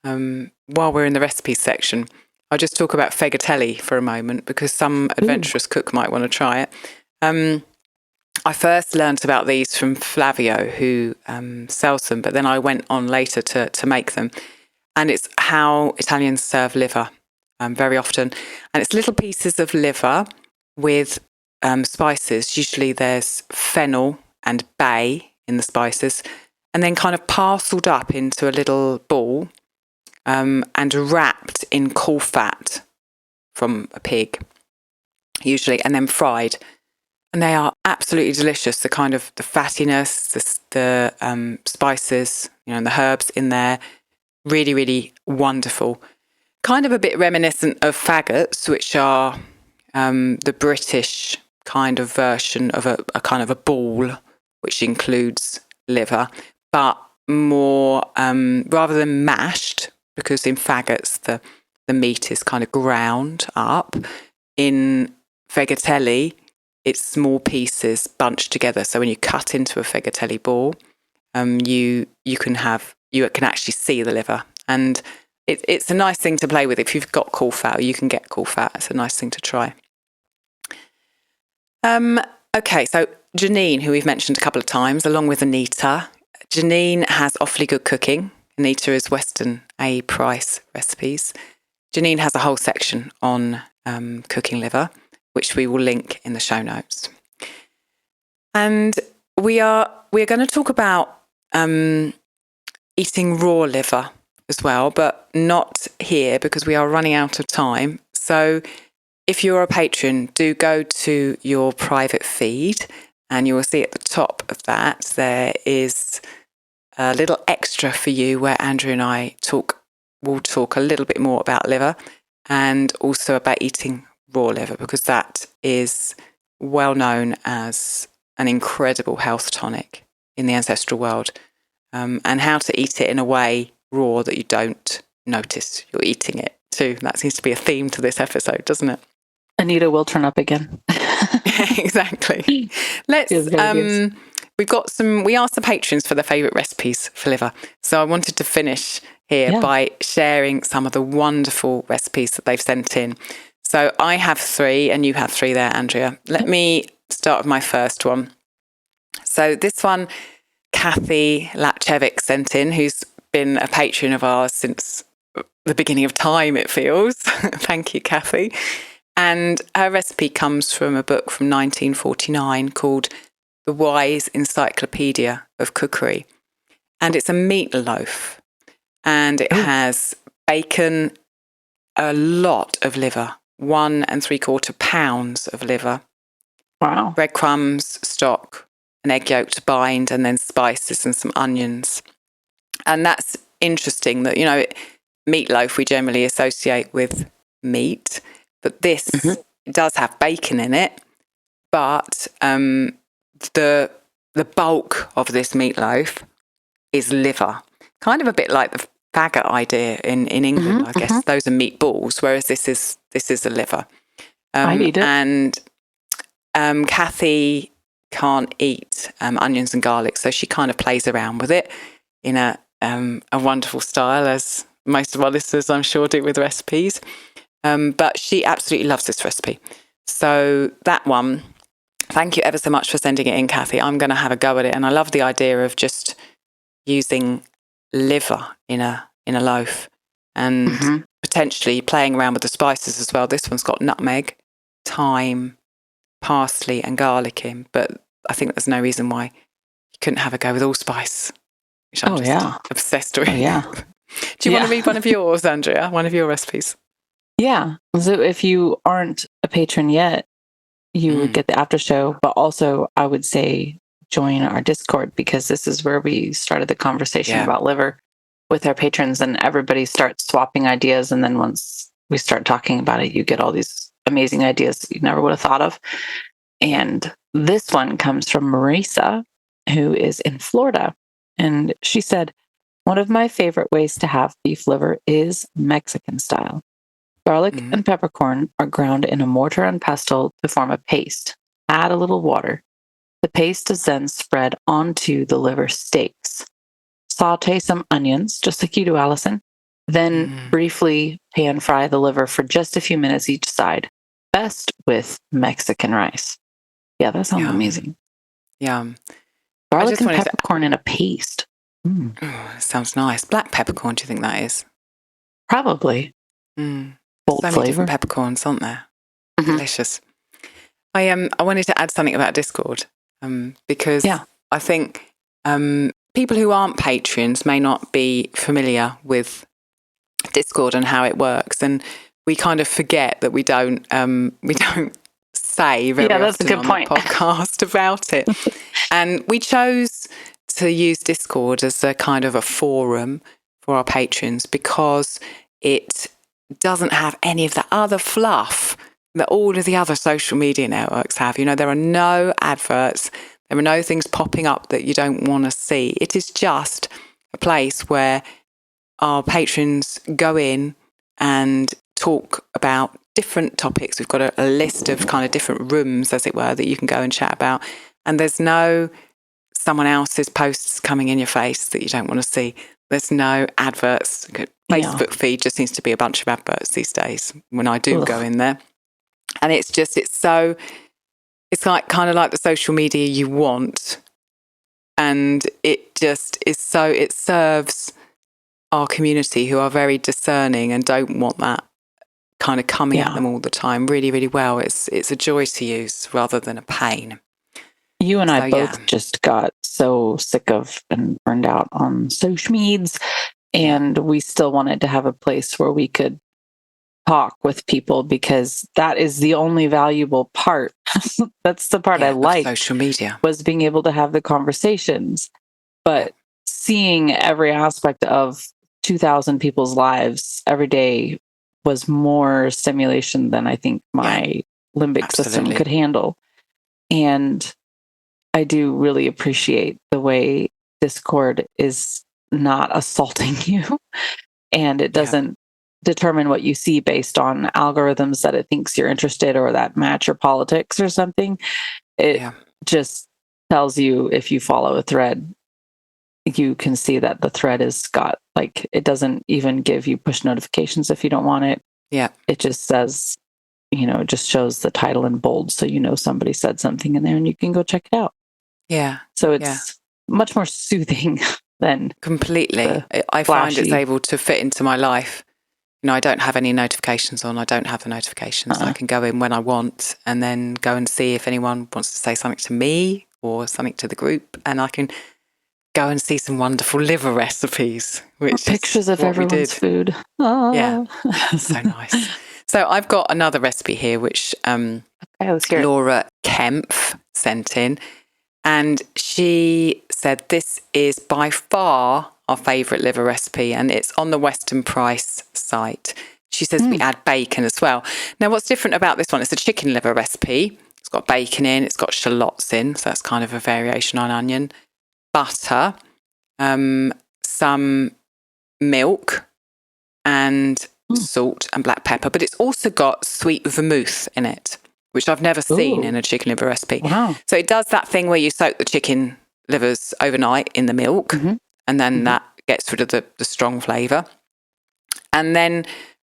[SPEAKER 1] While we're in the recipes section, I'll just talk about fegatelli for a moment, because some adventurous cook might want to try it. I first learnt about these from Flavio, who sells them, but then I went on later to make them. And it's how Italians serve liver very often. And it's little pieces of liver with spices. Usually there's fennel and bay in the spices, and then kind of parcelled up into a little ball and wrapped in cool fat from a pig, usually, and then fried. And they are absolutely delicious. The kind of the fattiness, the spices, and the herbs in there, really, really wonderful. Kind of a bit reminiscent of faggots, which are the British kind of version of a kind of a ball, which includes liver, but more rather than mashed, because in faggots the meat is kind of ground up. In fegatelli, it's small pieces bunched together. So when you cut into a fegatelli ball, you can actually see the liver, and it's a nice thing to play with. If you've got cool fat, you can get cool fat. It's a nice thing to try. Okay, so Janine, who we've mentioned a couple of times, along with Anita. Janine has Awfully Good Cooking. Anita is Weston A. Price Recipes. Janine has a whole section on cooking liver, which we will link in the show notes. And we're going to talk about eating raw liver as well, but not here because we are running out of time. So if you're a patron, do go to your private feed, and you will see at the top of that there is a little extra for you where Andrew and I will talk a little bit more about liver, and also about eating raw liver, because that is well known as an incredible health tonic in the ancestral world, and how to eat it in a way raw that you don't notice you're eating it too. That seems to be a theme to this episode, doesn't it?
[SPEAKER 2] Anita will turn up again.
[SPEAKER 1] Exactly. Let's we asked the patrons for their favourite recipes for liver. So I wanted to finish here by sharing some of the wonderful recipes that they've sent in. So I have 3 and you have 3 there, Andrea. Let me start with my first one. So this one, Kathy Lapchevic sent in, who's been a patron of ours since the beginning of time, it feels. Thank you, Kathy. And her recipe comes from a book from 1949 called The Wise Encyclopedia of Cookery. And it's a meatloaf. And it has bacon, a lot of liver, 1 3/4 pounds of liver.
[SPEAKER 2] Wow.
[SPEAKER 1] Breadcrumbs, stock, an egg yolk to bind, and then spices and some onions. And that's interesting that, meatloaf we generally associate with meat, but this does have bacon in it. But the bulk of this meatloaf is liver, kind of a bit like the faggot idea in England. I guess those are meatballs, whereas this is a liver.
[SPEAKER 2] I'd eat it.
[SPEAKER 1] And Kathy can't eat onions and garlic, so she kind of plays around with it in a wonderful style, as most of our listeners, I'm sure, do with recipes. But she absolutely loves this recipe. So that one, thank you ever so much for sending it in, Kathy. I'm going to have a go at it. And I love the idea of just using liver in a loaf and potentially playing around with the spices as well. This one's got nutmeg, thyme, parsley and garlic in, but I think there's no reason why you couldn't have a go with allspice, which I'm obsessed with.
[SPEAKER 2] Oh, yeah.
[SPEAKER 1] Do you want to read one of yours, Andrea? One of your recipes?
[SPEAKER 2] Yeah. So if you aren't a patron yet, you would get the after show, but also I would say join our Discord, because this is where we started the conversation about liver with our patrons, and everybody starts swapping ideas. And then once we start talking about it, you get all these amazing ideas that you never would have thought of. And this one comes from Marisa, who is in Florida. And she said, one of my favorite ways to have beef liver is Mexican style. Garlic and peppercorn are ground in a mortar and pestle to form a paste. Add a little water. The paste is then spread onto the liver steaks. Saute some onions, just like you do, Allison. Then briefly pan fry the liver for just a few minutes each side. Best with Mexican rice. Yeah, that sounds amazing.
[SPEAKER 1] Yum.
[SPEAKER 2] Garlic and peppercorn in a paste.
[SPEAKER 1] Oh, sounds nice. Black peppercorn, do you think that is?
[SPEAKER 2] Probably.
[SPEAKER 1] Bold so many different peppercorns, aren't there? Delicious. I wanted to add something about Discord because I think people who aren't patrons may not be familiar with Discord and how it works, and we kind of forget that we don't say very often on the podcast about it. And we chose to use Discord as a kind of a forum for our patrons because it doesn't have any of the other fluff that all of the other social media networks have. You know, there are no adverts, there are no things popping up that you don't want to see. It is just a place where our patrons go in and talk about different topics. We've got a list of kind of different rooms, as it were, that you can go and chat about. And there's no someone else's posts coming in your face that you don't want to see. There's no adverts. Facebook feed just seems to be a bunch of adverts these days when I do go in there. And it's like kind of like the social media you want. And it just is it serves our community who are very discerning and don't want that kind of coming at them all the time really, really well. It's a joy to use rather than a pain.
[SPEAKER 2] You and I both just got so sick of and burned out on social medias, and we still wanted to have a place where we could talk with people, because that is the only valuable part. That's the part I liked.
[SPEAKER 1] Social media
[SPEAKER 2] was being able to have the conversations, but seeing every aspect of 2,000 people's lives every day was more stimulation than I think my limbic system could handle. And I do really appreciate the way Discord is not assaulting you, and it doesn't determine what you see based on algorithms that it thinks you're interested or that match your politics or something. It just tells you, if you follow a thread, you can see that the thread has got, like, it doesn't even give you push notifications if you don't want it. Yeah. It just says, it just shows the title in bold, so somebody said something in there and you can go check it out. Yeah. So it's much more soothing than
[SPEAKER 1] completely. I find it's able to fit into my life. I don't have any notifications on. I don't have the notifications. I can go in when I want and then go and see if anyone wants to say something to me or something to the group, and I can go and see some wonderful liver recipes, which
[SPEAKER 2] pictures of everyone's food. Oh.
[SPEAKER 1] Yeah, so nice. So I've got another recipe here, which Laura Kempf sent in, and she said this is by far our favourite liver recipe, and it's on the Western Price site. She says we add bacon as well. Now, what's different about this one? It's a chicken liver recipe. It's got bacon in, it's got shallots in, so that's kind of a variation on onion, butter, some milk, and salt and black pepper, but it's also got sweet vermouth in it, which I've never seen in a chicken liver recipe.
[SPEAKER 2] Wow.
[SPEAKER 1] So it does that thing where you soak the chicken livers overnight in the milk, and then that gets rid of the strong flavour. And then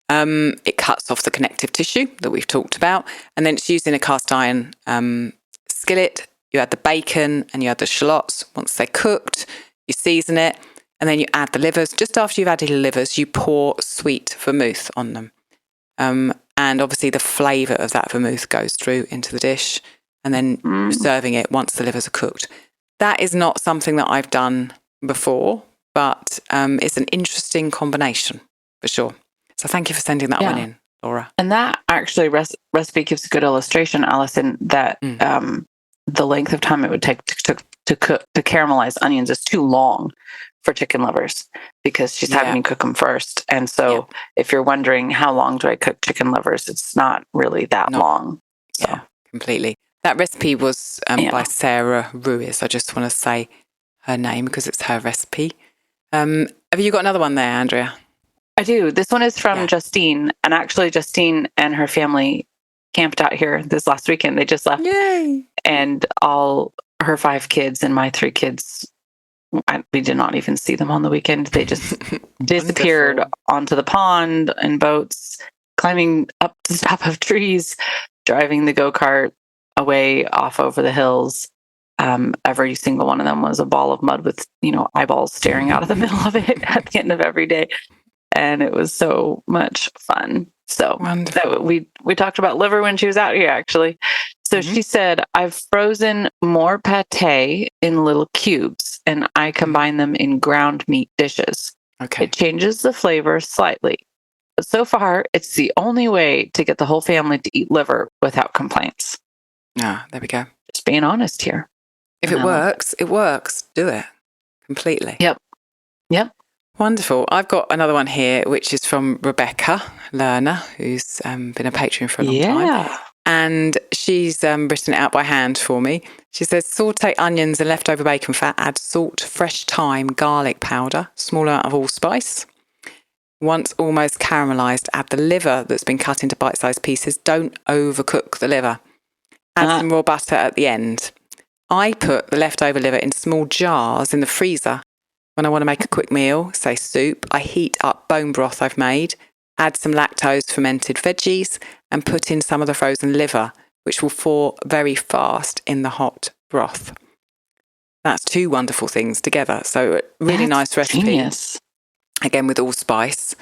[SPEAKER 1] it cuts off the connective tissue that we've talked about. And then it's used in a cast iron skillet. You add the bacon and you add the shallots. Once they're cooked, you season it, and then you add the livers. Just after you've added the livers, you pour sweet vermouth on them. And obviously the flavour of that vermouth goes through into the dish, and then you're serving it once the livers are cooked. That is not something that I've done before, but it's an interesting combination for sure. So thank you for sending that one in, Laura.
[SPEAKER 2] And that actually recipe gives a good illustration, Alison, that the length of time it would take to caramelize onions is too long for chicken livers, because she's having you cook them first. And so if you're wondering how long do I cook chicken livers, it's not really that long. So.
[SPEAKER 1] Yeah, completely. That recipe was by Sarah Ruiz. I just want to say her name because it's her recipe. Have you got another one there, Andrea?
[SPEAKER 2] I do. This one is from Justine. And actually, Justine and her family camped out here this last weekend. They just left.
[SPEAKER 1] Yay!
[SPEAKER 2] And all her 5 kids and my 3 kids, we did not even see them on the weekend. They just disappeared onto the pond in boats, climbing up to the top of trees, driving the go-kart away off over the hills. Every single one of them was a ball of mud with, eyeballs staring out of the middle of it at the end of every day. And it was so much fun. So we talked about liver when she was out here, actually. So she said, I've frozen more pate in little cubes, and I combine them in ground meat dishes. Okay. It changes the flavor slightly. But so far, it's the only way to get the whole family to eat liver without complaints.
[SPEAKER 1] Ah, there we go.
[SPEAKER 2] Just being honest here.
[SPEAKER 1] If it works, it works. Do it. Completely.
[SPEAKER 2] Yep.
[SPEAKER 1] Wonderful. I've got another one here, which is from Rebecca Lerner, who's been a patron for a long time. And she's written it out by hand for me. She says, saute onions and leftover bacon fat, add salt, fresh thyme, garlic powder, small amount of allspice. Once almost caramelised, add the liver that's been cut into bite-sized pieces. Don't overcook the liver. Add some raw butter at the end. I put the leftover liver in small jars in the freezer. When I want to make a quick meal, say soup, I heat up bone broth I've made, add some lactose fermented veggies, and put in some of the frozen liver, which will thaw very fast in the hot broth. That's 2 wonderful things together. So really nice recipe.
[SPEAKER 2] Genius.
[SPEAKER 1] Again, with allspice.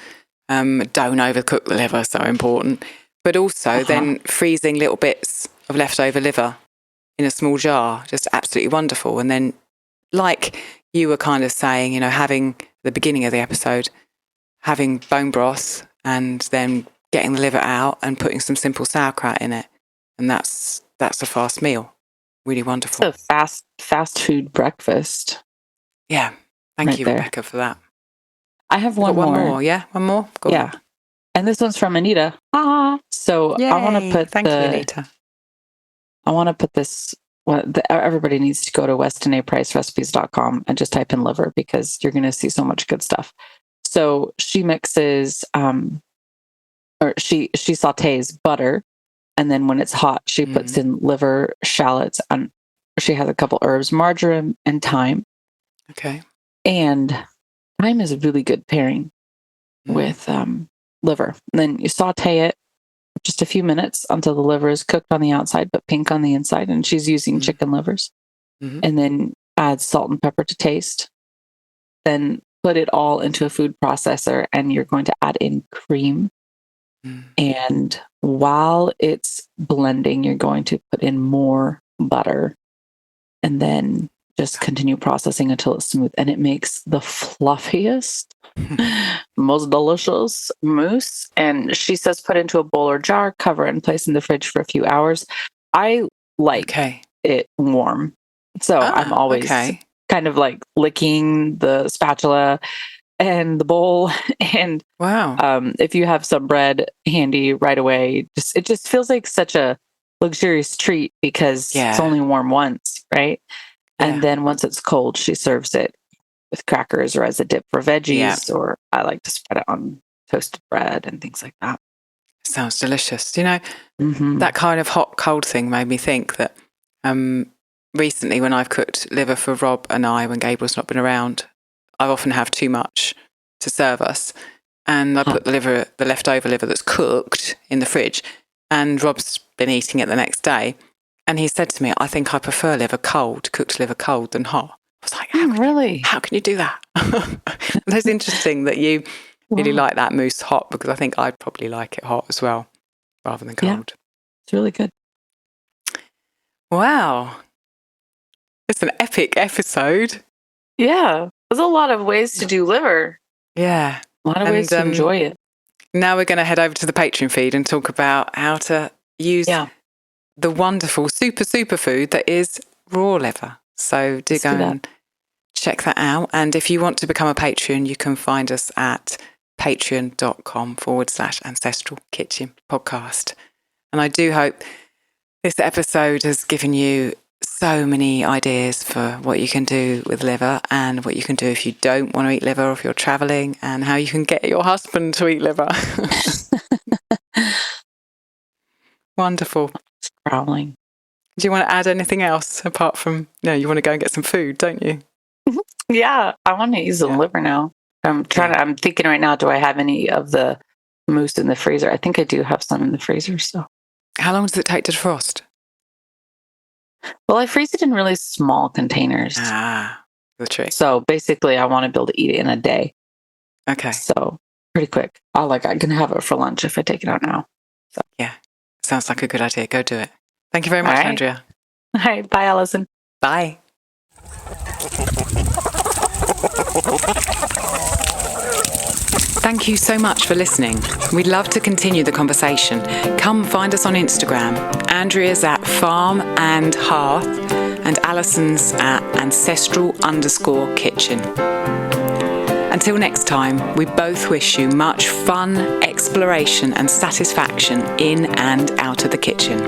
[SPEAKER 1] Don't overcook the liver, so important. But also then freezing little bits of leftover liver in a small jar, just absolutely wonderful. And then, like you were kind of saying, having the beginning of the episode, having bone broth and then getting the liver out and putting some simple sauerkraut in it. And that's a fast meal. Really wonderful.
[SPEAKER 2] It's a fast food breakfast.
[SPEAKER 1] Yeah. Thank you, Rebecca, for that.
[SPEAKER 2] I have one more.
[SPEAKER 1] Yeah, one more. Go on.
[SPEAKER 2] And this one's from Anita. So
[SPEAKER 1] Yay.
[SPEAKER 2] I want to put
[SPEAKER 1] Thank you, Anita.
[SPEAKER 2] I want to put this. Everybody needs to go to westinapricerecipes.com and just type in liver, because you're going to see so much good stuff. So she mixes, or she sautés butter, and then when it's hot, she puts in liver, shallots, and she has a couple herbs, marjoram and thyme.
[SPEAKER 1] Okay.
[SPEAKER 2] And thyme is a really good pairing with liver. And then you saute it just a few minutes until the liver is cooked on the outside but pink on the inside. And she's using chicken livers. And then add salt and pepper to taste. Then put it all into a food processor, and you're going to add in cream. And while it's blending, you're going to put in more butter, and then just continue processing until it's smooth. And it makes the fluffiest, most delicious mousse. And she says put into a bowl or jar, cover it, and place in the fridge for a few hours. I like it warm. So I'm always kind of like licking the spatula and the bowl. And if you have some bread handy right away, it just feels like such a luxurious treat, because it's only warm once, right? And then once it's cold, she serves it with crackers or as a dip for veggies, or I like to spread it on toasted bread and things like that.
[SPEAKER 1] Sounds delicious. You know,
[SPEAKER 2] Mm-hmm.
[SPEAKER 1] that kind of hot cold thing made me think that recently when I've cooked liver for Rob and I, when Gabriel's not been around, I often have too much to serve us. And I put the leftover liver that's cooked in the fridge, and Rob's been eating it the next day. And he said to me, I think I prefer cooked liver cold than hot. I was like, how can you do that? That's interesting that you really like that mousse hot, because I think I'd probably like it hot as well, rather than cold.
[SPEAKER 2] Yeah, it's really good.
[SPEAKER 1] Wow. It's an epic episode.
[SPEAKER 2] Yeah. There's a lot of ways to do liver.
[SPEAKER 1] Yeah.
[SPEAKER 2] A lot of ways to enjoy it.
[SPEAKER 1] Now we're going to head over to the Patreon feed and talk about how to use the wonderful superfood that is raw liver. So do go and check that out. And if you want to become a Patreon, you can find us at patreon.com/Ancestral Kitchen Podcast. And I do hope this episode has given you so many ideas for what you can do with liver, and what you can do if you don't want to eat liver, or if you're traveling, and how you can get your husband to eat liver. Wonderful.
[SPEAKER 2] Growling.
[SPEAKER 1] Do you want to add anything else apart from, you want to go and get some food, don't you?
[SPEAKER 2] Yeah, I want to use the liver now. I'm thinking right now, do I have any of the mousse in the freezer? I think I do have some in the freezer. So,
[SPEAKER 1] how long does it take to defrost?
[SPEAKER 2] Well, I freeze it in really small containers.
[SPEAKER 1] The trick.
[SPEAKER 2] So basically, I want to be able to eat it in a day.
[SPEAKER 1] Okay.
[SPEAKER 2] So pretty quick. I can have it for lunch if I take it out now. So.
[SPEAKER 1] Yeah, sounds like a good idea. Go do it. Thank you very much, Andrea.
[SPEAKER 2] All right. Bye, Allison.
[SPEAKER 1] Bye. Thank you so much for listening. We'd love to continue the conversation. Come find us on Instagram. Andrea's at Farm and Hearth, and Alison's at Ancestral_Kitchen. Until next time, we both wish you much fun, exploration, and satisfaction in and out of the kitchen.